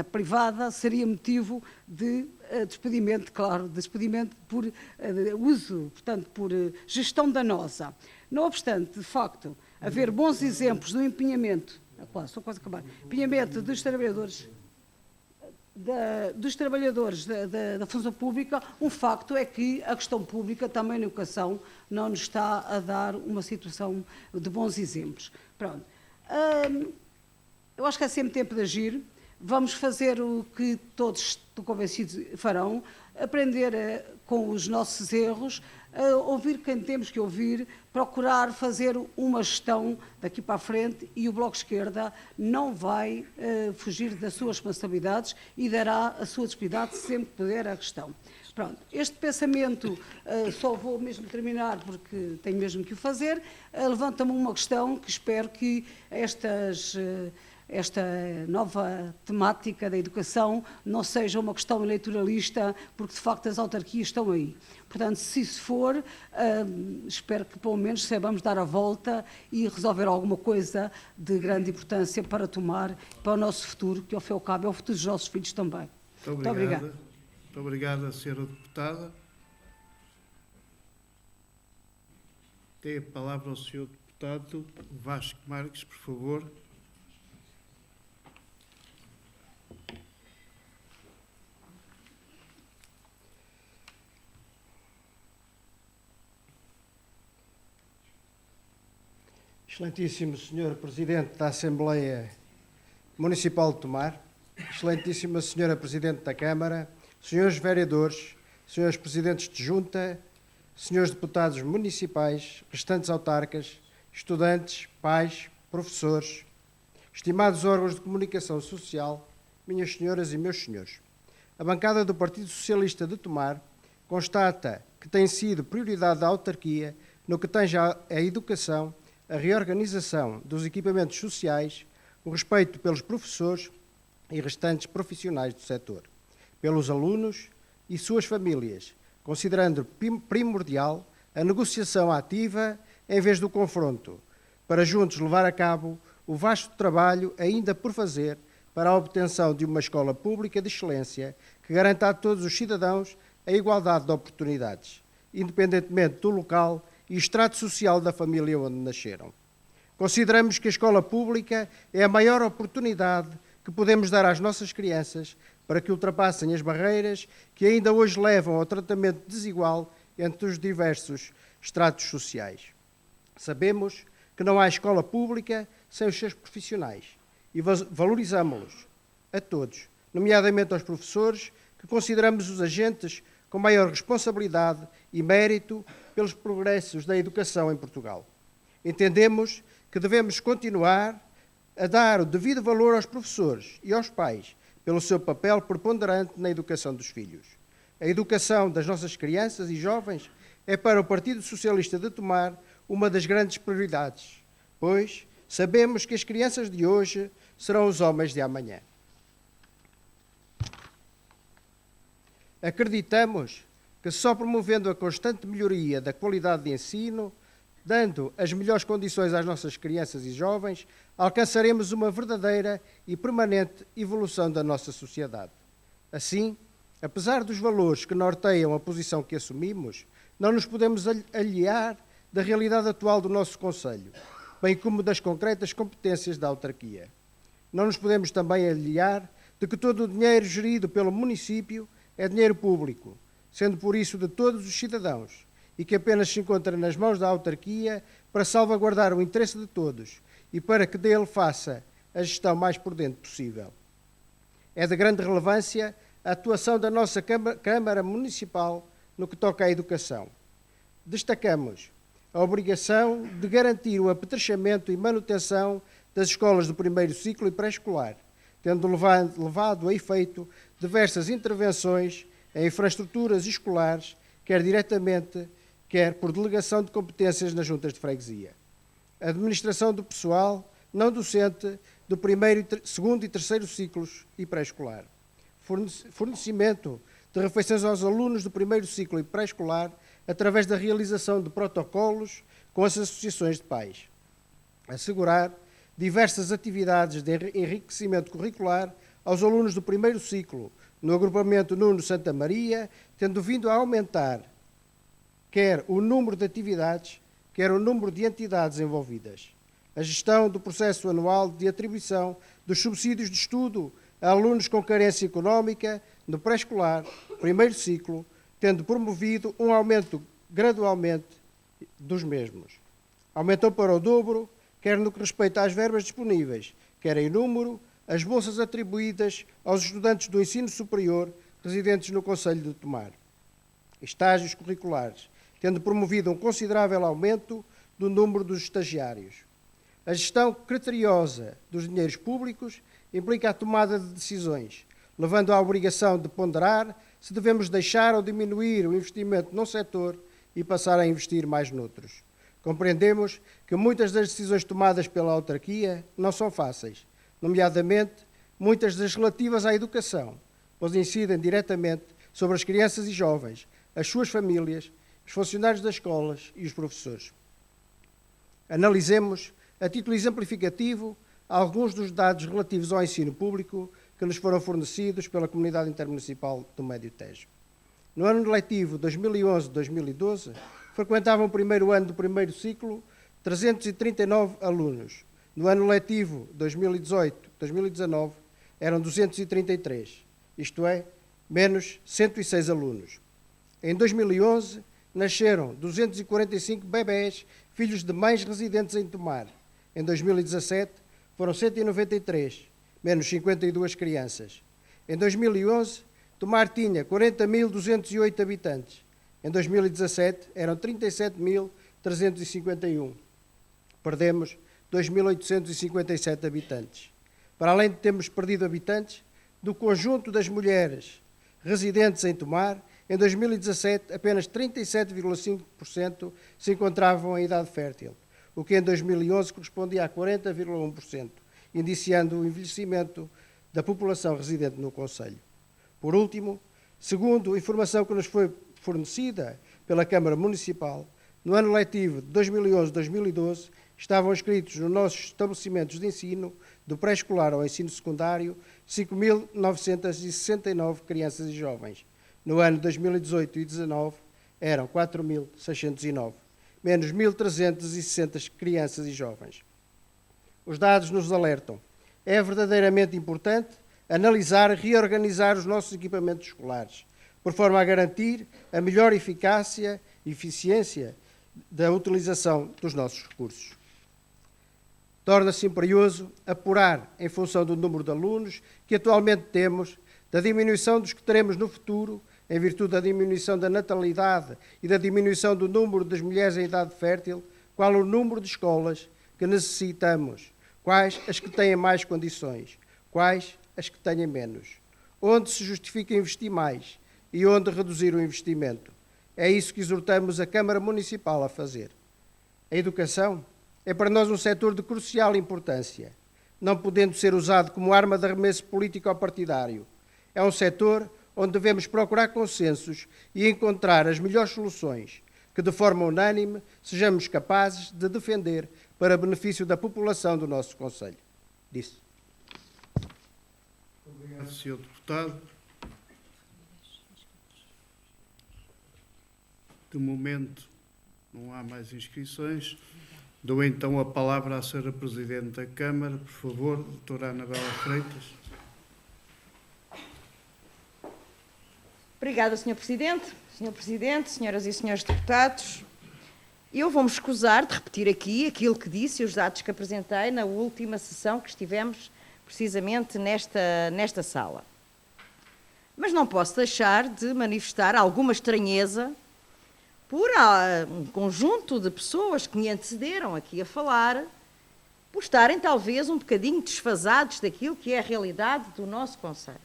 privada, seria motivo de despedimento, claro, de despedimento por uso, portanto, por gestão danosa. Não obstante, de facto, haver bons exemplos do empenhamento, empenhamento dos trabalhadores da função pública, um facto é que a questão pública, também na educação, não nos está a dar uma situação de bons exemplos. Pronto. Eu acho que é sempre tempo de agir. Vamos fazer o que todos estou convencidos farão, aprender com os nossos erros, ouvir quem temos que ouvir, procurar fazer uma gestão daqui para a frente e o Bloco de Esquerda não vai fugir das suas responsabilidades e dará a sua disponibilidade sempre que puder à questão. Pronto, este pensamento, só vou mesmo terminar porque tenho mesmo que o fazer, levanta-me uma questão que espero que esta nova temática da educação não seja uma questão eleitoralista, porque de facto as autarquias estão aí. Portanto, se isso for, espero que pelo menos saibamos dar a volta e resolver alguma coisa de grande importância para tomar para o nosso futuro, que ao fim e ao cabo é o futuro dos nossos filhos também. Muito obrigada. Muito obrigada, Sra. Deputada. Tem a palavra o Sr. Deputado Vasco Marques, por favor. Excelentíssimo Sr. Presidente da Assembleia Municipal de Tomar, Excelentíssima Sra. Presidente da Câmara, Srs. Vereadores, Srs. Presidentes de Junta, Srs. Deputados Municipais, restantes autarcas, estudantes, pais, professores, estimados órgãos de comunicação social, minhas senhoras e meus senhores. A bancada do Partido Socialista de Tomar constata que tem sido prioridade da autarquia no que tange à educação, a reorganização dos equipamentos sociais, o respeito pelos professores e restantes profissionais do setor, pelos alunos e suas famílias, considerando primordial a negociação ativa em vez do confronto, para juntos levar a cabo o vasto trabalho ainda por fazer para a obtenção de uma escola pública de excelência que garanta a todos os cidadãos a igualdade de oportunidades, independentemente do local e extrato social da família onde nasceram. Consideramos que a escola pública é a maior oportunidade que podemos dar às nossas crianças para que ultrapassem as barreiras que ainda hoje levam ao tratamento desigual entre os diversos estratos sociais. Sabemos que não há escola pública sem os seus profissionais e valorizamos-los a todos, nomeadamente aos professores, que consideramos os agentes com maior responsabilidade e mérito pelos progressos da educação em Portugal. Entendemos que devemos continuar a dar o devido valor aos professores e aos pais pelo seu papel preponderante na educação dos filhos. A educação das nossas crianças e jovens é para o Partido Socialista de Tomar uma das grandes prioridades, pois sabemos que as crianças de hoje serão os homens de amanhã. Acreditamos que só promovendo a constante melhoria da qualidade de ensino, dando as melhores condições às nossas crianças e jovens, alcançaremos uma verdadeira e permanente evolução da nossa sociedade. Assim, apesar dos valores que norteiam a posição que assumimos, não nos podemos aliar da realidade atual do nosso Conselho, bem como das concretas competências da autarquia. Não nos podemos também aliar de que todo o dinheiro gerido pelo município é dinheiro público, sendo por isso de todos os cidadãos, e que apenas se encontra nas mãos da autarquia para salvaguardar o interesse de todos e para que dele faça a gestão mais prudente possível. É de grande relevância a atuação da nossa Câmara Municipal no que toca à educação. Destacamos a obrigação de garantir o apetrechamento e manutenção das escolas do primeiro ciclo e pré-escolar, tendo levado a efeito diversas intervenções em infraestruturas escolares, quer diretamente, quer por delegação de competências nas juntas de freguesia. A administração do pessoal não docente do primeiro, segundo e terceiro ciclos e pré-escolar. Fornecimento de refeições aos alunos do primeiro ciclo e pré-escolar através da realização de protocolos com as associações de pais. Assegurar diversas atividades de enriquecimento curricular aos alunos do primeiro ciclo no agrupamento Nuno Santa Maria, tendo vindo a aumentar quer o número de atividades, quer o número de entidades envolvidas. A gestão do processo anual de atribuição dos subsídios de estudo a alunos com carência económica no pré-escolar, primeiro ciclo, tendo promovido um aumento gradualmente dos mesmos. Aumentou para o dobro, quer no que respeita às verbas disponíveis, quer em número, as bolsas atribuídas aos estudantes do ensino superior residentes no Concelho de Tomar. Estágios curriculares, tendo promovido um considerável aumento do número dos estagiários. A gestão criteriosa dos dinheiros públicos implica a tomada de decisões, levando à obrigação de ponderar se devemos deixar ou diminuir o investimento num setor e passar a investir mais noutros. Compreendemos que muitas das decisões tomadas pela autarquia não são fáceis, nomeadamente muitas das relativas à educação, pois incidem diretamente sobre as crianças e jovens, as suas famílias, os funcionários das escolas e os professores. Analisemos, a título exemplificativo, alguns dos dados relativos ao ensino público que nos foram fornecidos pela Comunidade Intermunicipal do Médio Tejo. No ano letivo 2011-2012, frequentavam o primeiro ano do primeiro ciclo 339 alunos. No ano letivo 2018-2019, eram 233, isto é, menos 106 alunos. Em 2011, nasceram 245 bebés, filhos de mães residentes em Tomar. Em 2017, foram 193, menos 52 crianças. Em 2011, Tomar tinha 40.208 habitantes. Em 2017, eram 37.351. Perdemos 2.857 habitantes. Para além de termos perdido habitantes, do conjunto das mulheres residentes em Tomar, em 2017, apenas 37,5% se encontravam em idade fértil, o que em 2011 correspondia a 40,1%, indiciando o envelhecimento da população residente no concelho. Por último, segundo a informação que nos foi fornecida pela Câmara Municipal, no ano letivo de 2011-2012, estavam inscritos nos nossos estabelecimentos de ensino, do pré-escolar ao ensino secundário, 5.969 crianças e jovens. No ano 2018 e 2019, eram 4.609, menos 1.360 crianças e jovens. Os dados nos alertam. É verdadeiramente importante analisar e reorganizar os nossos equipamentos escolares, por forma a garantir a melhor eficácia e eficiência da utilização dos nossos recursos. Torna-se imperioso apurar, em função do número de alunos que atualmente temos, da diminuição dos que teremos no futuro, em virtude da diminuição da natalidade e da diminuição do número das mulheres em idade fértil, qual o número de escolas que necessitamos, quais as que têm mais condições, quais as que têm menos, onde se justifica investir mais e onde reduzir o investimento. É isso que exortamos a Câmara Municipal a fazer. A educação é para nós um setor de crucial importância, não podendo ser usado como arma de arremesso político ou partidário. É um setor onde devemos procurar consensos e encontrar as melhores soluções que, de forma unânime, sejamos capazes de defender para benefício da população do nosso concelho. Disse. Obrigado, Sr. Deputado. De momento, não há mais inscrições. Dou então a palavra à Sra. Presidente da Câmara, por favor, doutora Anabela Freitas. Obrigada, Sr. Presidente. Sr. Presidente, senhoras e senhores deputados, Eu vou-me escusar de repetir aqui aquilo que disse e os dados que apresentei na última sessão que estivemos precisamente nesta sala. Mas não posso deixar de manifestar alguma estranheza por um conjunto de pessoas que me antecederam aqui a falar, por estarem talvez um bocadinho desfasados daquilo que é a realidade do nosso Conselho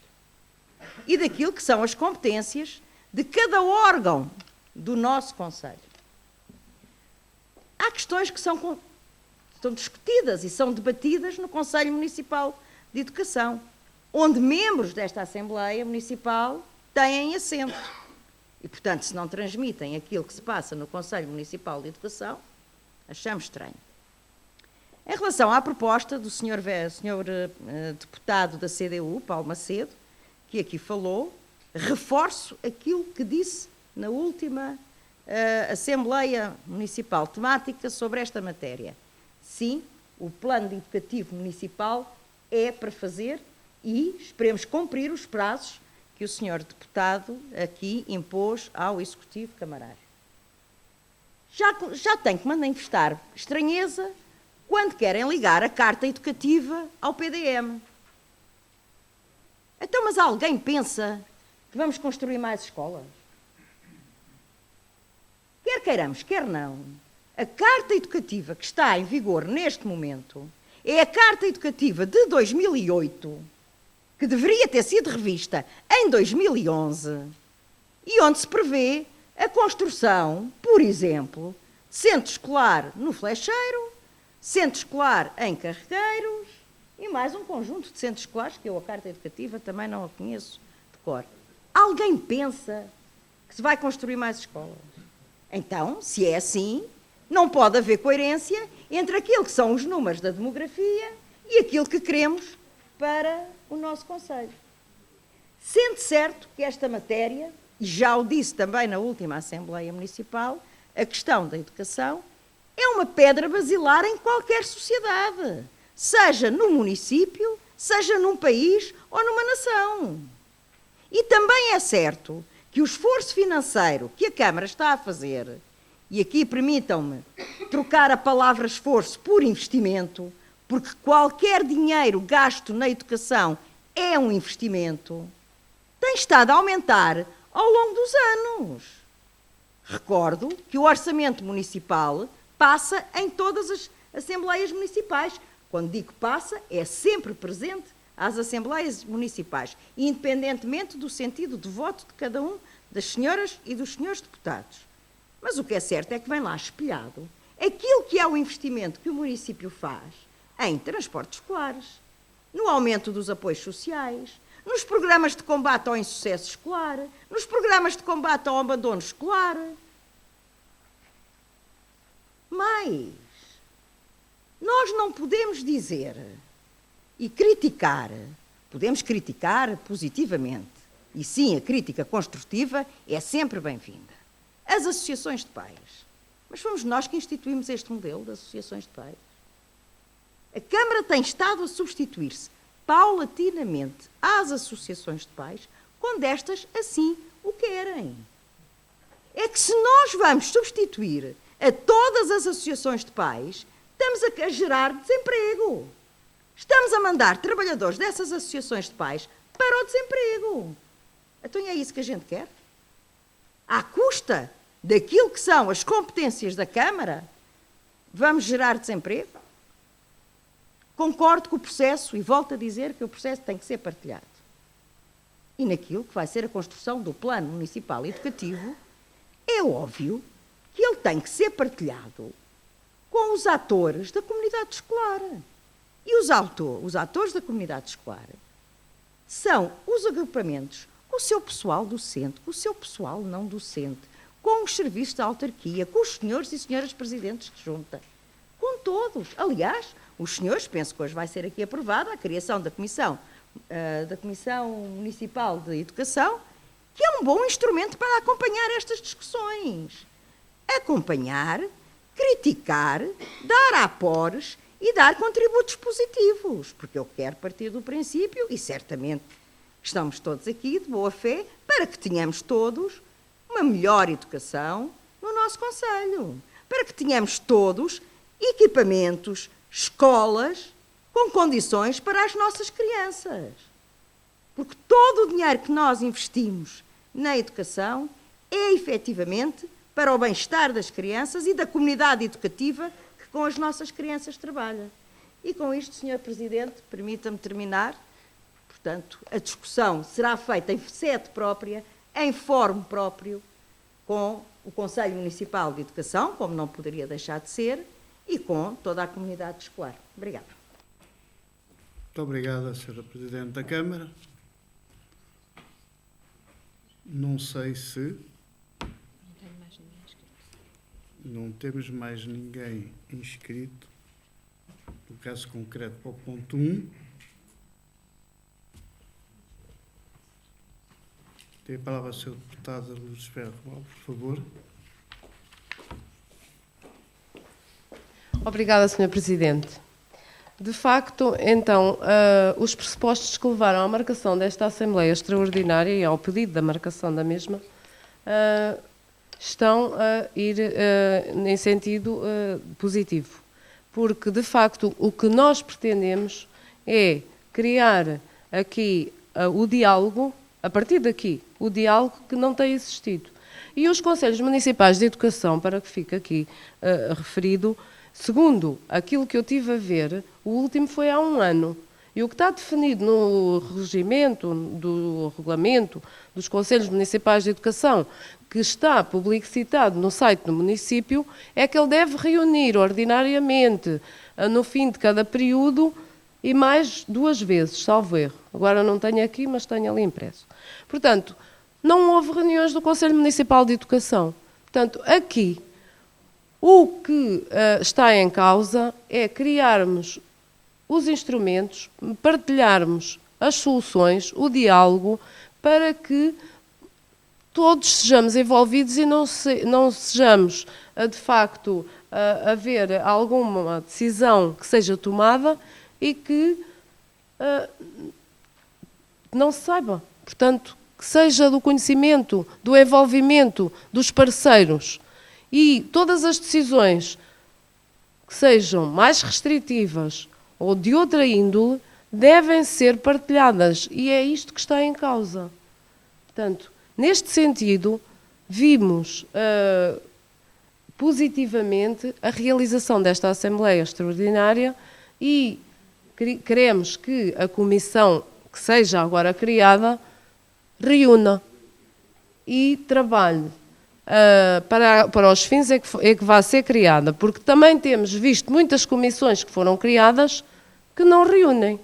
e daquilo que são as competências de cada órgão do nosso Conselho. Há questões que são discutidas e são debatidas no Conselho Municipal de Educação, onde membros desta Assembleia Municipal têm assento. E, portanto, se não transmitem aquilo que se passa no Conselho Municipal de Educação, achamos estranho. Em relação à proposta do senhor deputado da CDU, Paulo Macedo, que aqui falou, reforço aquilo que disse na última Assembleia Municipal temática sobre esta matéria. Sim, o plano educativo municipal é para fazer e esperemos cumprir os prazos que o senhor deputado aqui impôs ao Executivo Camarário. Já tenho que manifestar estranheza quando querem ligar a carta educativa ao PDM. Então, mas alguém pensa que vamos construir mais escolas? Quer queiramos, quer não, a carta educativa que está em vigor neste momento é a carta educativa de 2008, que deveria ter sido revista em 2011, e onde se prevê a construção, por exemplo, de centro escolar no Flecheiro, centro escolar em Carregueiros e mais um conjunto de centros escolares que eu, a carta educativa, também não a conheço de cor. Alguém pensa que se vai construir mais escolas? Então, se é assim, não pode haver coerência entre aquilo que são os números da demografia e aquilo que queremos para o nosso Conselho. Sendo certo que esta matéria, e já o disse também na última Assembleia Municipal, a questão da educação é uma pedra basilar em qualquer sociedade, seja no município, seja num país ou numa nação. E também é certo que o esforço financeiro que a Câmara está a fazer, e aqui permitam-me trocar a palavra esforço por investimento, porque qualquer dinheiro gasto na educação é um investimento, tem estado a aumentar ao longo dos anos. Recordo que o orçamento municipal passa em todas as Assembleias Municipais. Quando digo passa, é sempre presente às Assembleias Municipais, independentemente do sentido de voto de cada um das senhoras e dos senhores deputados. Mas o que é certo é que vem lá espelhado aquilo que é o investimento que o município faz em transportes escolares, no aumento dos apoios sociais, nos programas de combate ao insucesso escolar, nos programas de combate ao abandono escolar. Mas nós não podemos dizer e criticar, podemos criticar positivamente, e sim, a crítica construtiva é sempre bem-vinda, as associações de pais. Mas fomos nós que instituímos este modelo de associações de pais. A Câmara tem estado a substituir-se paulatinamente às associações de pais, quando estas assim o querem. É que se nós vamos substituir a todas as associações de pais, estamos a gerar desemprego. Estamos a mandar trabalhadores dessas associações de pais para o desemprego. Então é isso que a gente quer? À custa daquilo que são as competências da Câmara, vamos gerar desemprego? Concordo com o processo e volto a dizer que o processo tem que ser partilhado. E naquilo que vai ser a construção do Plano Municipal Educativo, é óbvio que ele tem que ser partilhado com os atores da comunidade escolar. E os atores da comunidade escolar são os agrupamentos com o seu pessoal docente, com o seu pessoal não docente, com os serviços da autarquia, com os senhores e senhoras presidentes de junta, com todos. Aliás, os senhores, penso que hoje vai ser aqui aprovada a criação da Comissão Municipal de Educação, que é um bom instrumento para acompanhar estas discussões. Acompanhar, criticar, dar apores e dar contributos positivos, porque eu quero partir do princípio, e certamente estamos todos aqui de boa fé, para que tenhamos todos uma melhor educação no nosso Conselho. para que tenhamos todos equipamentos, escolas com condições para as nossas crianças. Porque todo o dinheiro que nós investimos na educação é efetivamente para o bem-estar das crianças e da comunidade educativa que com as nossas crianças trabalha. E com isto, Sr. Presidente, permita-me terminar. Portanto, a discussão será feita em sede própria, em fórum próprio, com o Conselho Municipal de Educação, como não poderia deixar de ser, e com toda a comunidade escolar. Obrigada. Muito obrigada, Sra. Presidente da Câmara. Não sei se... Não temos mais ninguém inscrito. No caso concreto para o ponto 1. Tem a palavra a Sra. Deputada Lourdes Ferro, por favor. Obrigada, Sr. Presidente. De facto, então, os pressupostos que levaram à marcação desta Assembleia Extraordinária e ao pedido da marcação da mesma estão a ir em sentido positivo. Porque, de facto, o que nós pretendemos é criar aqui o diálogo, a partir daqui, o diálogo que não tem existido. E os Conselhos Municipais de Educação, para que fique aqui referido, segundo aquilo que eu tive a ver, o último foi há 1 ano. E o que está definido no regimento, do regulamento dos Conselhos Municipais de Educação, que está publicitado no site do município, é que ele deve reunir ordinariamente, no fim de cada período, e mais 2 vezes, salvo erro. Agora não tenho aqui, mas tenho ali impresso. Portanto, não houve reuniões do Conselho Municipal de Educação. Portanto, aqui, o que está em causa é criarmos os instrumentos, partilharmos as soluções, o diálogo, para que todos sejamos envolvidos e não sejamos, de facto, a ver alguma decisão que seja tomada e que não se saiba. Portanto, que seja do conhecimento, do envolvimento dos parceiros e todas as decisões que sejam mais restritivas ou de outra índole devem ser partilhadas e é isto que está em causa. Portanto, neste sentido, vimos positivamente a realização desta Assembleia Extraordinária e queremos que a comissão que seja agora criada reúna e trabalhe para os fins é que vai ser criada, porque também temos visto muitas comissões que foram criadas que não reúnem.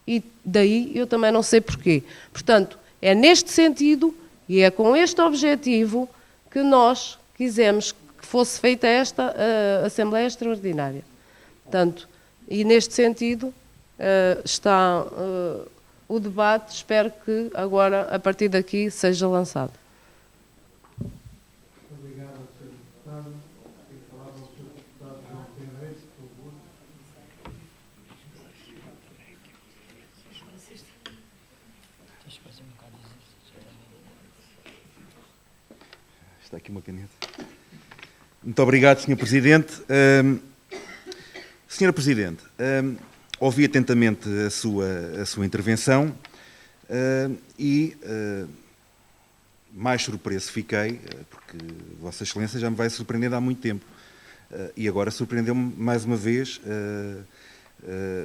E daí eu também não sei porquê. Portanto, é neste sentido e é com este objetivo que nós quisemos que fosse feita esta Assembleia Extraordinária. Portanto, e neste sentido está o debate, espero que agora, a partir daqui, seja lançado. Obrigado, Sr. Deputado. Tem a palavra o Sr. Deputado João Pinheiro, por favor. Está aqui uma caneta. Muito obrigado, Sr. Presidente. Sra. Presidente, ouvi atentamente a sua intervenção e mais surpreso fiquei, porque Vossa Excelência já me vai surpreendendo há muito tempo. E agora surpreendeu-me mais uma vez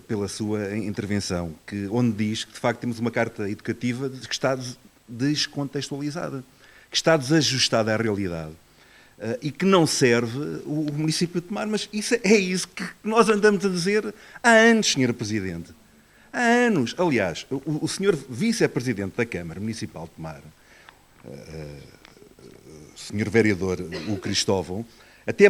pela sua intervenção, onde diz que de facto temos uma carta educativa que está descontextualizada, que está desajustada à realidade. E que não serve o município de Tomar, mas isso que nós andamos a dizer há anos, Sra. Presidente. Há anos. Aliás, o Sr. Vice-Presidente da Câmara Municipal de Tomar, o Sr. Vereador, o Cristóvão, até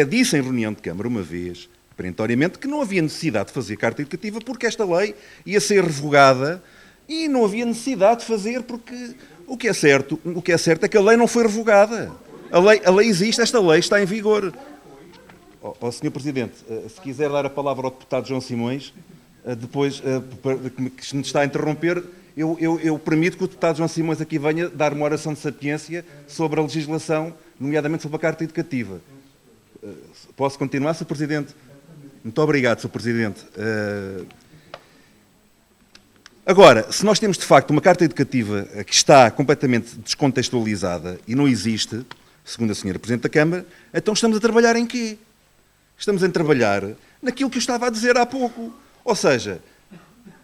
disse em reunião de Câmara uma vez, perentoriamente, que não havia necessidade de fazer carta educativa porque esta lei ia ser revogada e não havia necessidade de fazer porque o que é certo é que a lei não foi revogada. A lei existe, esta lei está em vigor. Sr. Presidente, se quiser dar a palavra ao deputado João Simões, depois, que me está a interromper, eu permito que o deputado João Simões aqui venha dar uma oração de sapiência sobre a legislação, nomeadamente sobre a carta educativa. Posso continuar, Sr. Presidente? Muito obrigado, Sr. Presidente. Agora, se nós temos de facto uma carta educativa que está completamente descontextualizada e não existe, segundo a Sra. Presidente da Câmara, então estamos a trabalhar em quê? Estamos a trabalhar naquilo que eu estava a dizer há pouco. Ou seja,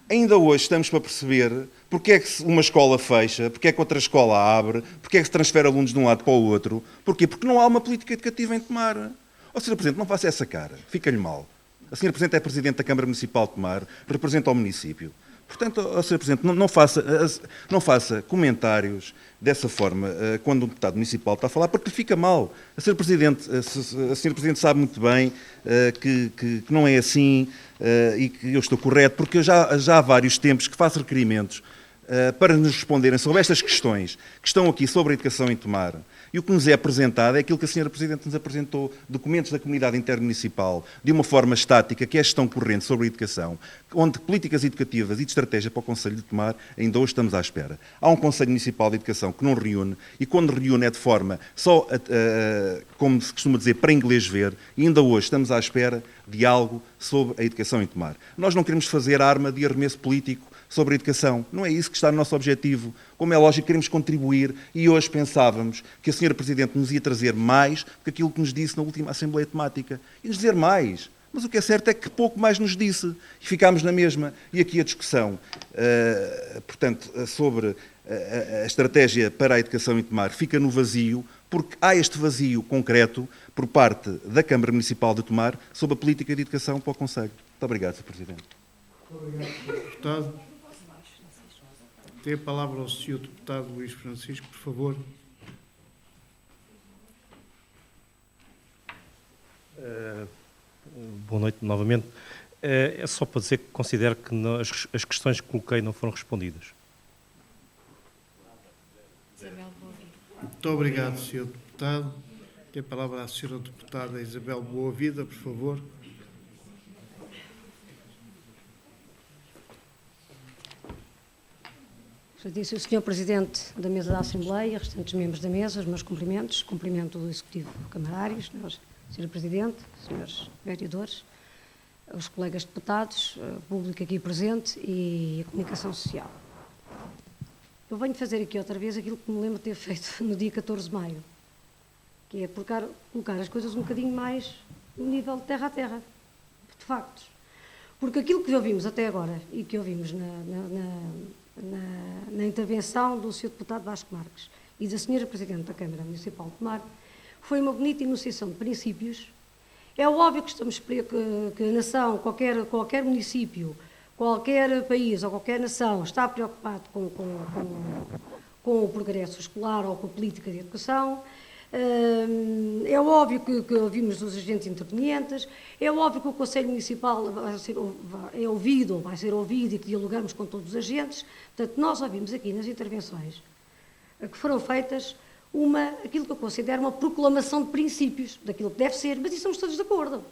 ainda hoje estamos para perceber porque é que uma escola fecha, porque é que outra escola abre, porque é que se transfere alunos de um lado para o outro. Porquê? Porque não há uma política educativa em Tomar. Ó, Sr. Presidente, não faça essa cara, fica-lhe mal. A Sra. Presidente é Presidente da Câmara Municipal de Tomar, representa o município. Portanto, Sr. Presidente, não faça comentários dessa forma quando um deputado municipal está a falar, porque fica mal. A Sra. Presidente sabe muito bem que não é assim e que eu estou correto, porque já há vários tempos que faço requerimentos para nos responderem sobre estas questões que estão aqui sobre a educação em Tomar. E o que nos é apresentado é aquilo que a Sra. Presidente nos apresentou, documentos da comunidade intermunicipal, de uma forma estática, que é a gestão corrente sobre a educação, onde políticas educativas e de estratégia para o Conselho de Tomar, ainda hoje estamos à espera. Há um Conselho Municipal de Educação que não reúne, e quando reúne é de forma só, como se costuma dizer, para inglês ver, e ainda hoje estamos à espera de algo sobre a educação em Tomar. Nós não queremos fazer arma de arremesso político sobre a educação. Não é isso que está no nosso objetivo. Como é lógico, queremos contribuir e hoje pensávamos que a Sra. Presidente nos ia trazer mais do que aquilo que nos disse na última Assembleia Temática. E nos dizer mais. Mas o que é certo é que pouco mais nos disse. E ficámos na mesma. E aqui a discussão, portanto, sobre a estratégia para a educação em Tomar fica no vazio, porque há este vazio concreto por parte da Câmara Municipal de Tomar sobre a política de educação para o Conselho. Muito obrigado, Sr. Presidente. Obrigado, Sr. Deputado. Tem a palavra ao Sr. Deputado Luís Francisco, por favor. Boa noite novamente. É só para dizer que considero que as questões que coloquei não foram respondidas. Muito obrigado, Sr. Deputado. Tem a palavra a Sra. Deputada Isabel Boavida, por favor. Excelentíssimo Sr. Presidente da Mesa da Assembleia, restantes membros da Mesa, os meus cumprimentos, cumprimento do Executivo Camarário, Sr. Presidente, Srs. Vereadores, os colegas deputados, o público aqui presente e a comunicação social. Eu venho fazer aqui outra vez aquilo que me lembro de ter feito no dia 14 de maio, que é colocar as coisas um bocadinho mais no nível de terra a terra, de factos. Porque aquilo que ouvimos até agora e que ouvimos na intervenção do Sr. Deputado Vasco Marques e da Sra. Presidente da Câmara Municipal de Tomar foi uma bonita enunciação de princípios. É óbvio que que a nação, qualquer município, qualquer país ou qualquer nação está preocupado com o progresso escolar ou com a política de educação. É óbvio que ouvimos dos agentes intervenientes, é óbvio que o Conselho Municipal vai ser ouvido e que dialogamos com todos os agentes. Portanto, nós ouvimos aqui nas intervenções que foram feitas aquilo que eu considero uma proclamação de princípios, daquilo que deve ser, mas isso estamos todos de acordo.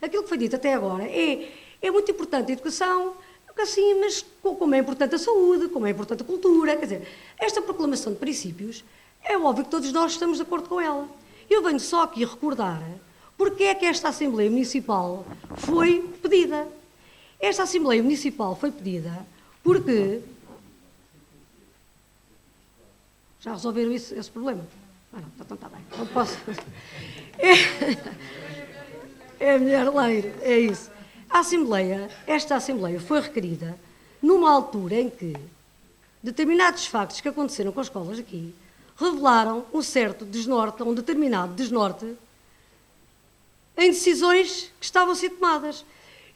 Aquilo que foi dito até agora é muito importante a educação, assim, mas como é importante a saúde, como é importante a cultura, quer dizer, esta proclamação de princípios é óbvio que todos nós estamos de acordo com ela. Eu venho só aqui recordar porque é que esta Assembleia Municipal foi pedida. Esta Assembleia Municipal foi pedida porque... Já resolveram esse problema? Não, então está bem. Não posso... É mulher leiro, é isso. Esta Assembleia foi requerida numa altura em que determinados factos que aconteceram com as escolas aqui revelaram um certo desnorte, um determinado desnorte em decisões que estavam a ser tomadas.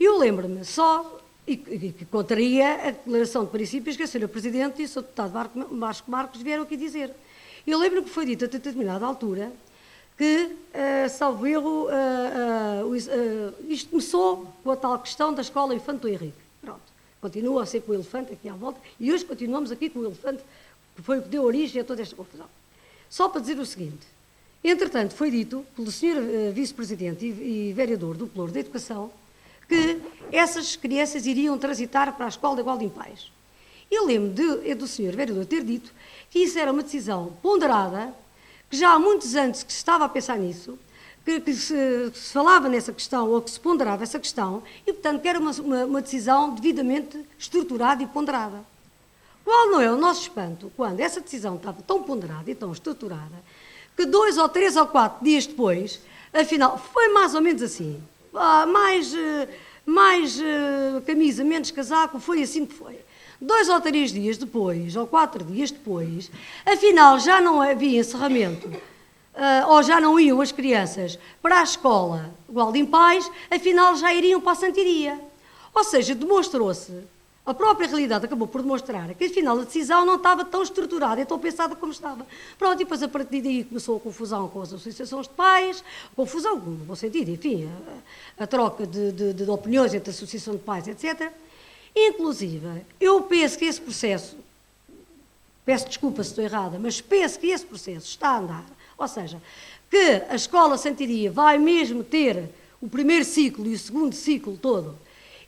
Eu lembro-me só, e que contraria a declaração de princípios que a Sra. Presidente e o Sr. Deputado Vasco Marques vieram aqui dizer. Eu lembro-me que foi dito a determinada altura que, salvo erro, isto começou com a tal questão da escola Infante Henrique. Pronto, continua a ser com o elefante aqui à volta, e hoje continuamos aqui com o elefante, que foi o que deu origem a toda esta confusão. Só para dizer o seguinte, entretanto, foi dito pelo Sr. Vice-Presidente e Vereador do Pelouro da Educação que essas crianças iriam transitar para a Escola de Igualdade em Paz. Eu lembro do Sr. Vereador ter dito que isso era uma decisão ponderada, que já há muitos anos que se estava a pensar nisso, que se falava nessa questão ou que se ponderava essa questão e, portanto, que era uma decisão devidamente estruturada e ponderada. Qual não é o nosso espanto quando essa decisão estava tão ponderada e tão estruturada que 2 ou 3 ou 4 dias depois, afinal, foi mais ou menos assim, mais camisa, menos casaco, foi assim que foi. 2 ou 3 dias depois, ou 4 dias depois, afinal já não havia encerramento, ou já não iam as crianças para a escola Gualdim Pais, afinal já iriam para a Santiria. Ou seja, demonstrou-se, a própria realidade acabou por demonstrar que afinal a decisão não estava tão estruturada e tão pensada como estava. Pronto, e depois a partir daí começou a confusão com as associações de pais, confusão no bom sentido, enfim, a troca de opiniões entre a associação de pais, etc. Inclusive, eu penso que esse processo, peço desculpa se estou errada, mas penso que esse processo está a andar. Ou seja, que a Escola Santiria vai mesmo ter o primeiro ciclo e o segundo ciclo todo,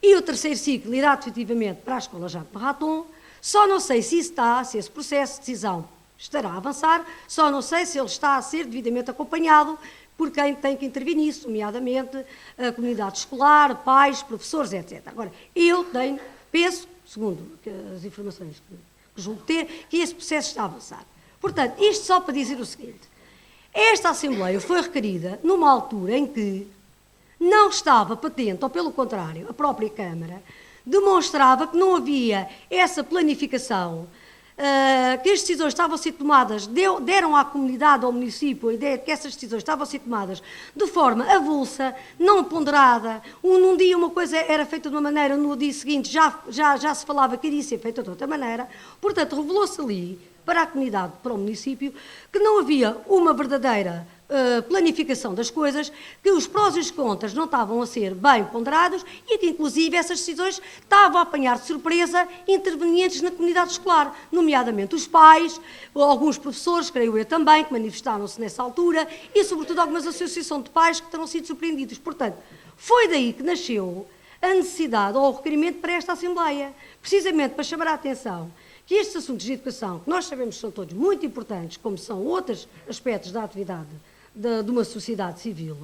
e o terceiro ciclo irá definitivamente para a Escola Jacques Marraton. Só não sei se esse processo de decisão estará a avançar, só não sei se ele está a ser devidamente acompanhado por quem tem que intervir nisso, nomeadamente a comunidade escolar, pais, professores, etc. Agora, eu penso, segundo as informações que julgo ter, que esse processo está a avançar. Portanto, isto só para dizer o seguinte: esta Assembleia foi requerida numa altura em que não estava patente, ou pelo contrário, a própria Câmara demonstrava que não havia essa planificação, que as decisões estavam a ser tomadas, deram à comunidade, ao município, a ideia de que essas decisões estavam a ser tomadas de forma avulsa, não ponderada. Num dia uma coisa era feita de uma maneira, no dia seguinte já se falava que iria ser feita de outra maneira. Portanto, revelou-se ali, para a comunidade, para o município, que não havia uma verdadeira planificação das coisas, que os prós e os contras não estavam a ser bem ponderados e que, inclusive, essas decisões estavam a apanhar de surpresa intervenientes na comunidade escolar, nomeadamente os pais, alguns professores, creio eu também, que manifestaram-se nessa altura, e, sobretudo, algumas associações de pais que terão sido surpreendidos. Portanto, foi daí que nasceu a necessidade ou o requerimento para esta Assembleia, precisamente para chamar a atenção que estes assuntos de educação, que nós sabemos que são todos muito importantes, como são outros aspectos da atividade de uma sociedade civil,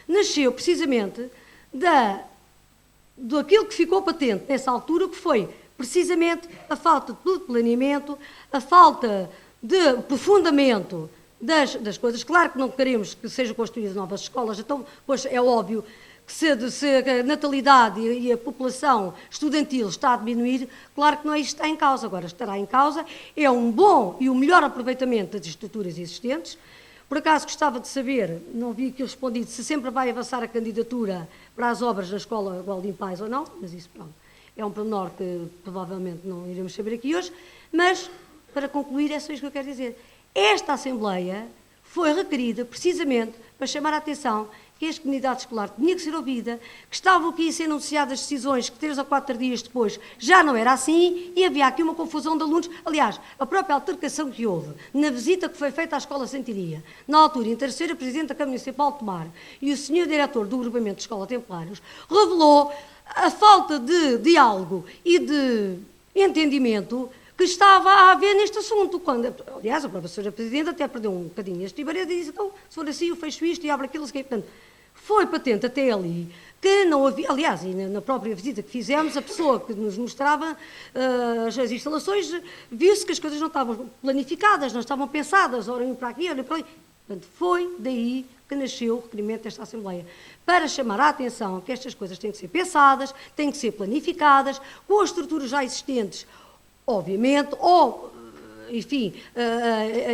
nasceu precisamente daquilo que ficou patente nessa altura, que foi precisamente a falta de planeamento, a falta de aprofundamento das coisas. Claro que não queremos que sejam construídas novas escolas, então, pois é óbvio que se a natalidade e a população estudantil está a diminuir, claro que não é isto que está em causa. Agora, estará em causa é um bom e o melhor aproveitamento das estruturas existentes. Por acaso gostava de saber, não vi aqui respondido, se sempre vai avançar a candidatura para as obras da Escola Gualdim Pais ou não, mas isso, pronto, é um pormenor que provavelmente não iremos saber aqui hoje. Mas, para concluir, é só isto que eu quero dizer. Esta Assembleia foi requerida precisamente para chamar a atenção que esta comunidade escolar tinha que ser ouvida, que estavam aqui a ser anunciadas decisões que 3 ou 4 dias depois já não era assim, e havia aqui uma confusão de alunos. Aliás, a própria altercação que houve na visita que foi feita à Escola Santiria, na altura, entre a Sra. Presidente da Câmara Municipal de Tomar e o Sr. Diretor do Agrupamento de Escola Templários, revelou a falta de diálogo e de entendimento que estava a haver neste assunto. Quando, aliás, a própria Sra. Presidente até perdeu um bocadinho este tibaredo e disse: então, se for assim, eu fecho isto e abro aquilo. Portanto, foi patente até ali que não havia, aliás, e na própria visita que fizemos, a pessoa que nos mostrava as instalações, viu-se que as coisas não estavam planificadas, não estavam pensadas, ora para aqui, ora para ali. Portanto, foi daí que nasceu o requerimento desta Assembleia, para chamar a atenção que estas coisas têm que ser pensadas, têm que ser planificadas, com as estruturas já existentes, obviamente, ou, enfim,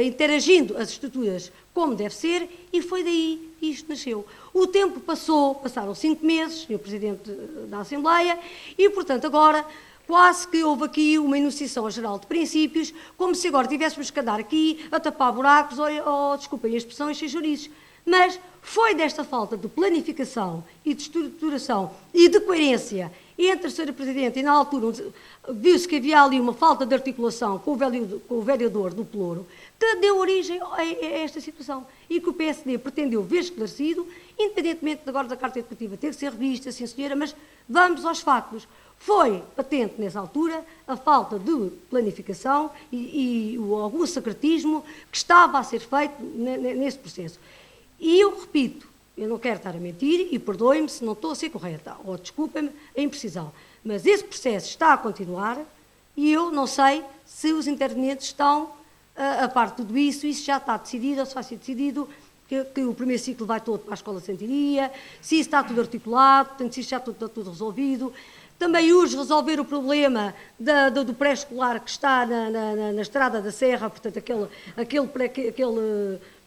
interagindo as estruturas como deve ser, e foi daí que isto nasceu. O tempo passou, passaram 5 meses, Sr. Presidente da Assembleia, e, portanto, agora quase que houve aqui uma enunciação geral de princípios, como se agora tivéssemos que andar aqui a tapar buracos ou desculpem a expressão, encher chouriços. Mas foi desta falta de planificação e de estruturação e de coerência entre a Sra. Presidente e, na altura, viu-se que havia ali uma falta de articulação com o vereador do Pelouro, que deu origem a esta situação e que o PSD pretendeu ver esclarecido, independentemente agora da Carta Educativa ter que ser revista, sim senhora, mas vamos aos factos. Foi patente nessa altura a falta de planificação e algum secretismo que estava a ser feito nesse processo. E eu repito, Eu não quero estar a mentir e perdoem-me se não estou a ser correta, ou desculpem-me a imprecisão. Mas esse processo está a continuar e eu não sei se os intervenientes estão a par de tudo isso, e se já está decidido, ou se vai ser decidido que o primeiro ciclo vai todo para a Escola de Sentiria, se isso está tudo articulado, portanto, se isso já está tudo resolvido. Também urge resolver o problema do pré-escolar que está na Estrada da Serra, portanto, aquele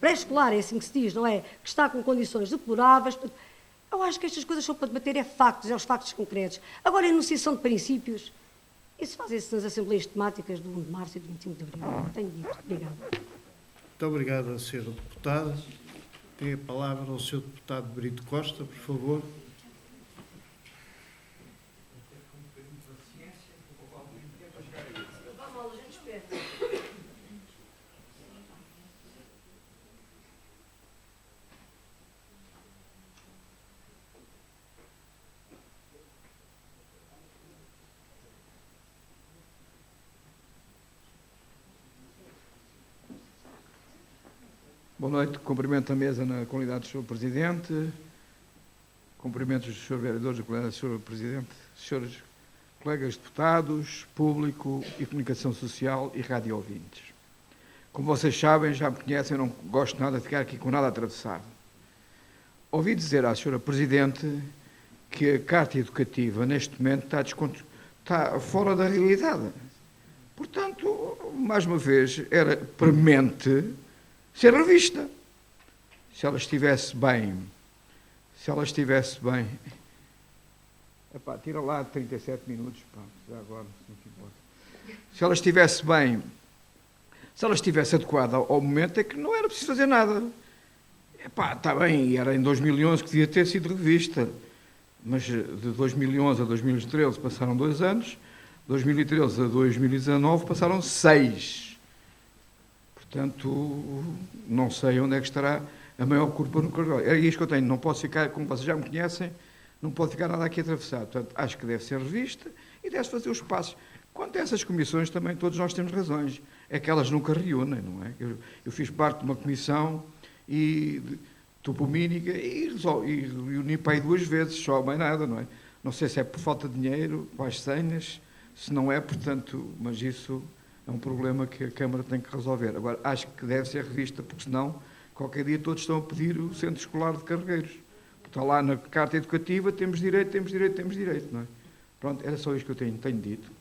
pré-escolar, é assim que se diz, não é? Que está com condições deploráveis. Eu acho que estas coisas são para debater factos, os factos concretos. Agora, a enunciação de princípios, isso faz-se nas Assembleias Temáticas do 1 de Março e do 25 de Abril. Tenho dito. Obrigada. Muito obrigado, Sra. Deputada. Tem a palavra o Sr. Deputado Brito Costa, por favor. Boa noite, cumprimento a mesa na qualidade de Sr. Presidente, cumprimentos dos Sr. Vereadores na qualidade de Sr. Presidente, Srs. Colegas deputados, público e comunicação social e rádio ouvintes. Como vocês sabem, já me conhecem, eu não gosto nada de ficar aqui com nada atravessado. Ouvi dizer à Sra. Presidente que a Carta Educativa, neste momento, está fora da realidade. Portanto, mais uma vez, era premente ser revista. Se ela estivesse bem, epá, tira lá 37 minutos, pá, já agora, se ela estivesse bem, se ela estivesse adequada ao momento, é que não era preciso fazer nada. Epá, está bem, era em 2011 que devia ter sido revista, mas de 2011 a 2013 passaram 2 anos, 2013 a 2019 passaram 6. Portanto, não sei onde é que estará a maior culpa no cargo. É isto que eu tenho, não posso ficar, como vocês já me conhecem, não pode ficar nada aqui atravessado. Portanto, acho que deve ser revista e deve fazer os passos. Quanto a essas comissões, também todos nós temos razões. É que elas nunca reúnem, não é? Eu fiz parte de uma comissão topomínica e reuni para aí 2 vezes, só bem nada, não é? Não sei se é por falta de dinheiro, para as senhas, se não é, portanto, mas isso é um problema que a Câmara tem que resolver. Agora, acho que deve ser revista, porque senão, qualquer dia todos estão a pedir o centro escolar de Carregueiros. Está lá na Carta Educativa, temos direito, não é? Pronto, era só isto que eu tenho dito.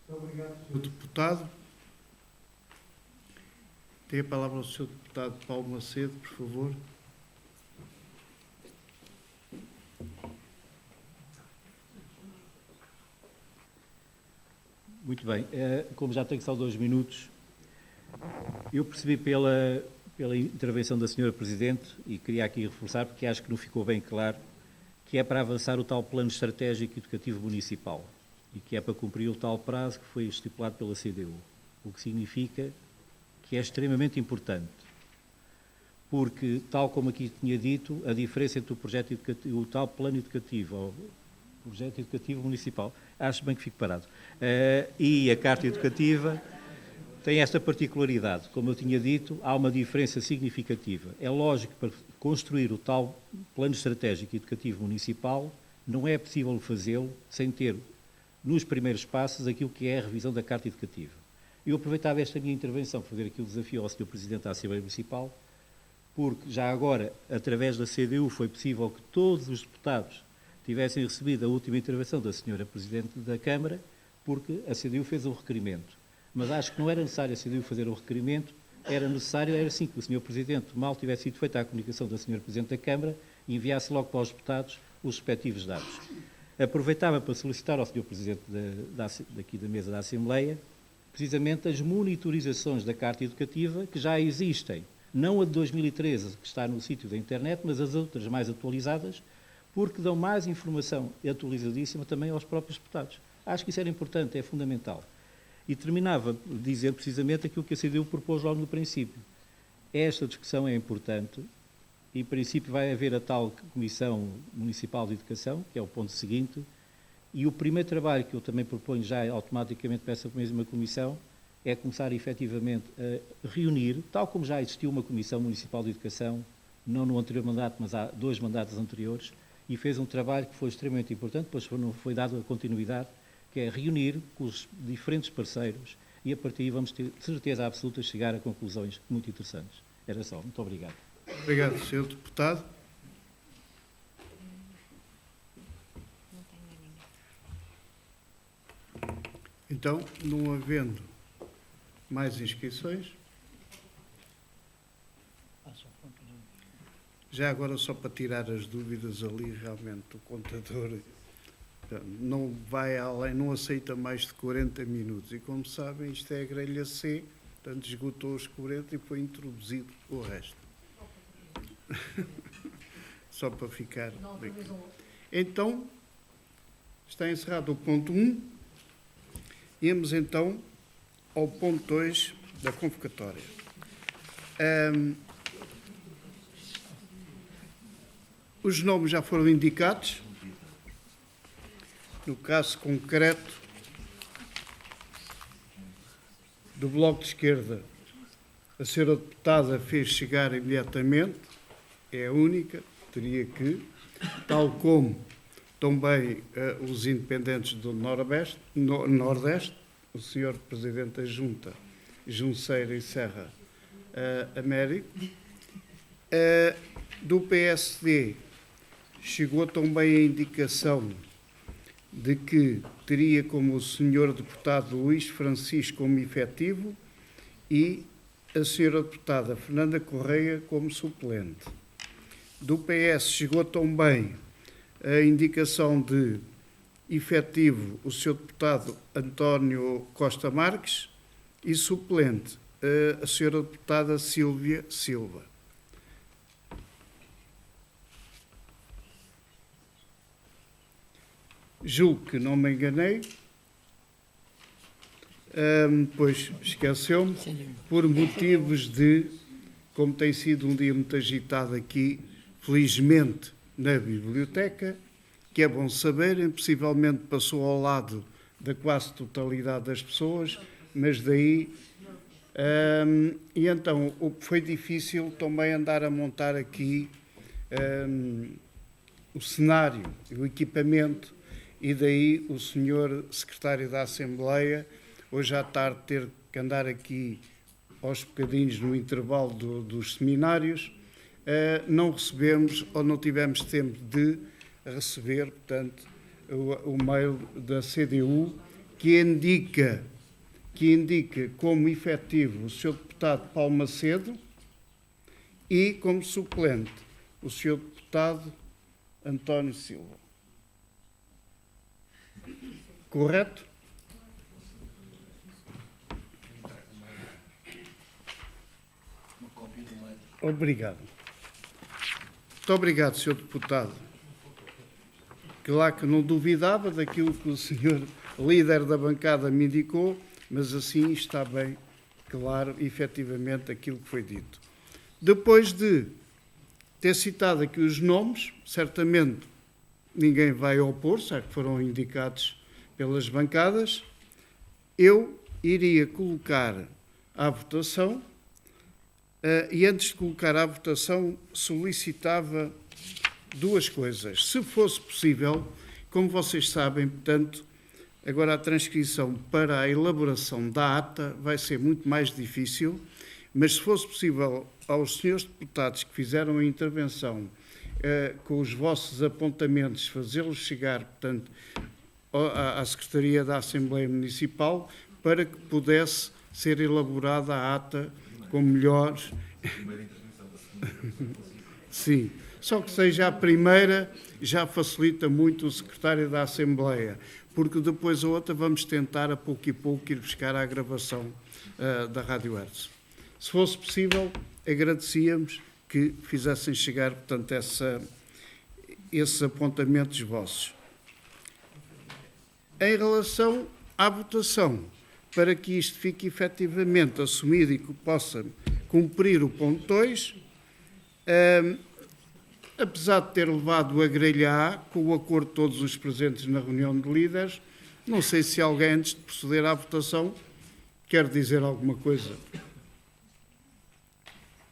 Muito obrigado, Sr. Deputado. Tem a palavra o Sr. Deputado Paulo Macedo, por favor. Muito bem, como já tenho só 2 minutos, eu percebi pela intervenção da Sra. Presidente, e queria aqui reforçar, porque acho que não ficou bem claro, que é para avançar o tal Plano Estratégico Educativo Municipal e que é para cumprir o tal prazo que foi estipulado pela CDU, o que significa que é extremamente importante, porque, tal como aqui tinha dito, a diferença entre o projeto educativo, o tal Plano Educativo, ou projeto educativo municipal, acho bem que fico parado, e a Carta Educativa tem esta particularidade. Como eu tinha dito, há uma diferença significativa. É lógico que para construir o tal Plano Estratégico Educativo Municipal não é possível fazê-lo sem ter, nos primeiros passos, aquilo que é a revisão da Carta Educativa. Eu aproveitava esta minha intervenção para fazer aqui o desafio ao Sr. Presidente da Assembleia Municipal, porque já agora, através da CDU, foi possível que todos os deputados tivessem recebido a última intervenção da Sra. Presidente da Câmara, porque a CDU fez um requerimento. Mas acho que não era necessário a CDU fazer o requerimento, era assim que o Sr. Presidente, mal tivesse sido feita a comunicação da Sra. Presidente da Câmara, enviasse logo para os deputados os respectivos dados. Aproveitava para solicitar ao Sr. Presidente daqui da mesa da Assembleia, precisamente as monitorizações da Carta Educativa que já existem, não a de 2013, que está no sítio da internet, mas as outras mais atualizadas, porque dão mais informação atualizadíssima também aos próprios deputados. Acho que isso era importante, é fundamental. E terminava dizendo precisamente aquilo que a CDU propôs logo no princípio. Esta discussão é importante. Em princípio vai haver a tal Comissão Municipal de Educação, que é o ponto seguinte, e o primeiro trabalho que eu também proponho já automaticamente para essa mesma comissão é começar efetivamente a reunir, tal como já existiu uma Comissão Municipal de Educação não no anterior mandato, mas há 2 mandatos anteriores, e fez um trabalho que foi extremamente importante, depois não foi dado a continuidade, que é reunir com os diferentes parceiros e a partir daí vamos ter de certeza absoluta chegar a conclusões muito interessantes. Era só. Muito obrigado. Obrigado, Sr. Deputado. Então, não havendo mais inscrições, já agora só para tirar as dúvidas ali, realmente o contador não vai além, não aceita mais de 40 minutos. E como sabem, isto é a grelha C, portanto esgotou os 40 e foi introduzido o resto. Só para ficar bem. Então, está encerrado o ponto 1. Íamos então ao ponto 2 da convocatória. Os nomes já foram indicados. No caso concreto do Bloco de Esquerda, a senhora deputada fez chegar imediatamente, é a única, teria que, tal como também os independentes do Nordeste, o senhor Presidente da Junta, Junceira e Serra Américo. Do PSD chegou também a indicação de que teria como o senhor deputado Luís Francisco como efetivo e a senhora deputada Fernanda Correia como suplente. Do PS chegou também a indicação de efetivo o senhor deputado António Costa Marques e suplente a senhora deputada Sílvia Silva. Julgo que não me enganei, pois esqueceu-me, por motivos de, como tem sido um dia muito agitado aqui, felizmente na biblioteca, que é bom saberem, possivelmente passou ao lado da quase totalidade das pessoas, mas daí... e então foi difícil também andar a montar aqui o cenário, o equipamento, e daí o senhor secretário da Assembleia, hoje à tarde, ter que andar aqui aos bocadinhos no intervalo dos seminários, não recebemos ou não tivemos tempo de receber, portanto, o mail da CDU que indica como efetivo o Sr. Deputado Paulo Macedo e como suplente o Sr. Deputado António Silva. Correto? Obrigado. Muito obrigado, Sr. Deputado. Claro que não duvidava daquilo que o Sr. líder da bancada me indicou, mas assim está bem claro, efetivamente, aquilo que foi dito. Depois de ter citado aqui os nomes, certamente ninguém vai opor-se, já que foram indicados pelas bancadas, eu iria colocar à votação, e antes de colocar à votação, solicitava 2 coisas. Se fosse possível, como vocês sabem, portanto, agora a transcrição para a elaboração da ata vai ser muito mais difícil, mas se fosse possível aos senhores deputados que fizeram a intervenção com os vossos apontamentos, fazê-los chegar, portanto, à Secretaria da Assembleia Municipal, para que pudesse ser elaborada a ata com melhores... Sim, só que seja a primeira, já facilita muito o Secretário da Assembleia, porque depois a outra vamos tentar, a pouco e pouco, ir buscar à gravação da Rádio Hertz. Se fosse possível, agradecíamos que fizessem chegar, portanto, esses apontamentos vossos. Em relação à votação, para que isto fique efetivamente assumido e que possa cumprir o ponto 2, apesar de ter levado a grelha A, com o acordo de todos os presentes na reunião de líderes, não sei se alguém, antes de proceder à votação, quer dizer alguma coisa.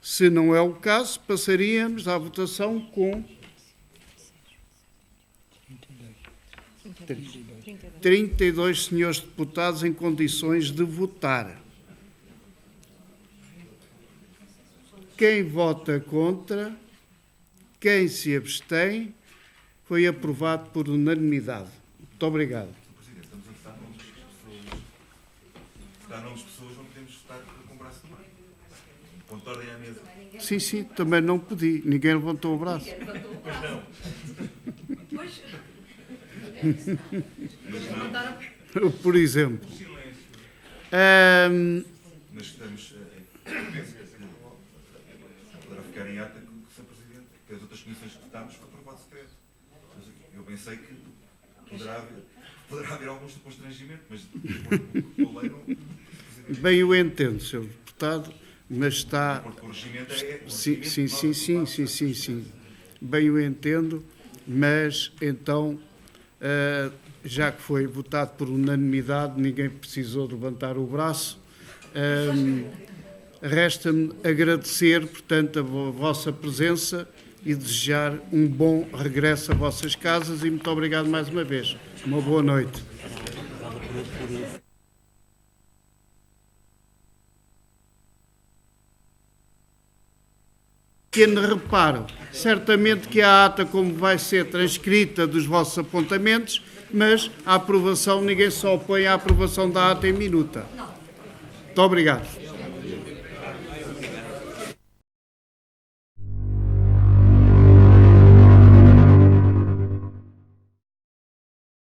Se não é o caso, passaríamos à votação com 32 senhores deputados em condições de votar. Quem vota contra, quem se abstém, foi aprovado por unanimidade. Muito obrigado. Presidente, estamos a votar nomes de pessoas. Votar nomes de pessoas, não podemos votar com o braço também. Ponto de ordem à mesa. Sim, sim, também não pedi. Ninguém levantou o braço. Por exemplo. Mas estamos. Poderá ficar em ata que o Sr. Presidente, que as outras comissões que votámos, foi aprovado secreto. Eu pensei que poderá haver alguns de constrangimento, mas o lei não. Bem, eu entendo, Sr. Deputado, mas está. O corrigimento é. Sim. Bem, eu entendo, mas então, já que foi votado por unanimidade, ninguém precisou de levantar o braço. Resta-me agradecer, portanto, a vossa presença e desejar um bom regresso a vossas casas e muito obrigado mais uma vez. Uma boa noite. Pequeno reparo, certamente que a ata, como vai ser transcrita dos vossos apontamentos, mas a aprovação, ninguém se opõe à aprovação da ata em minuta. Muito obrigado.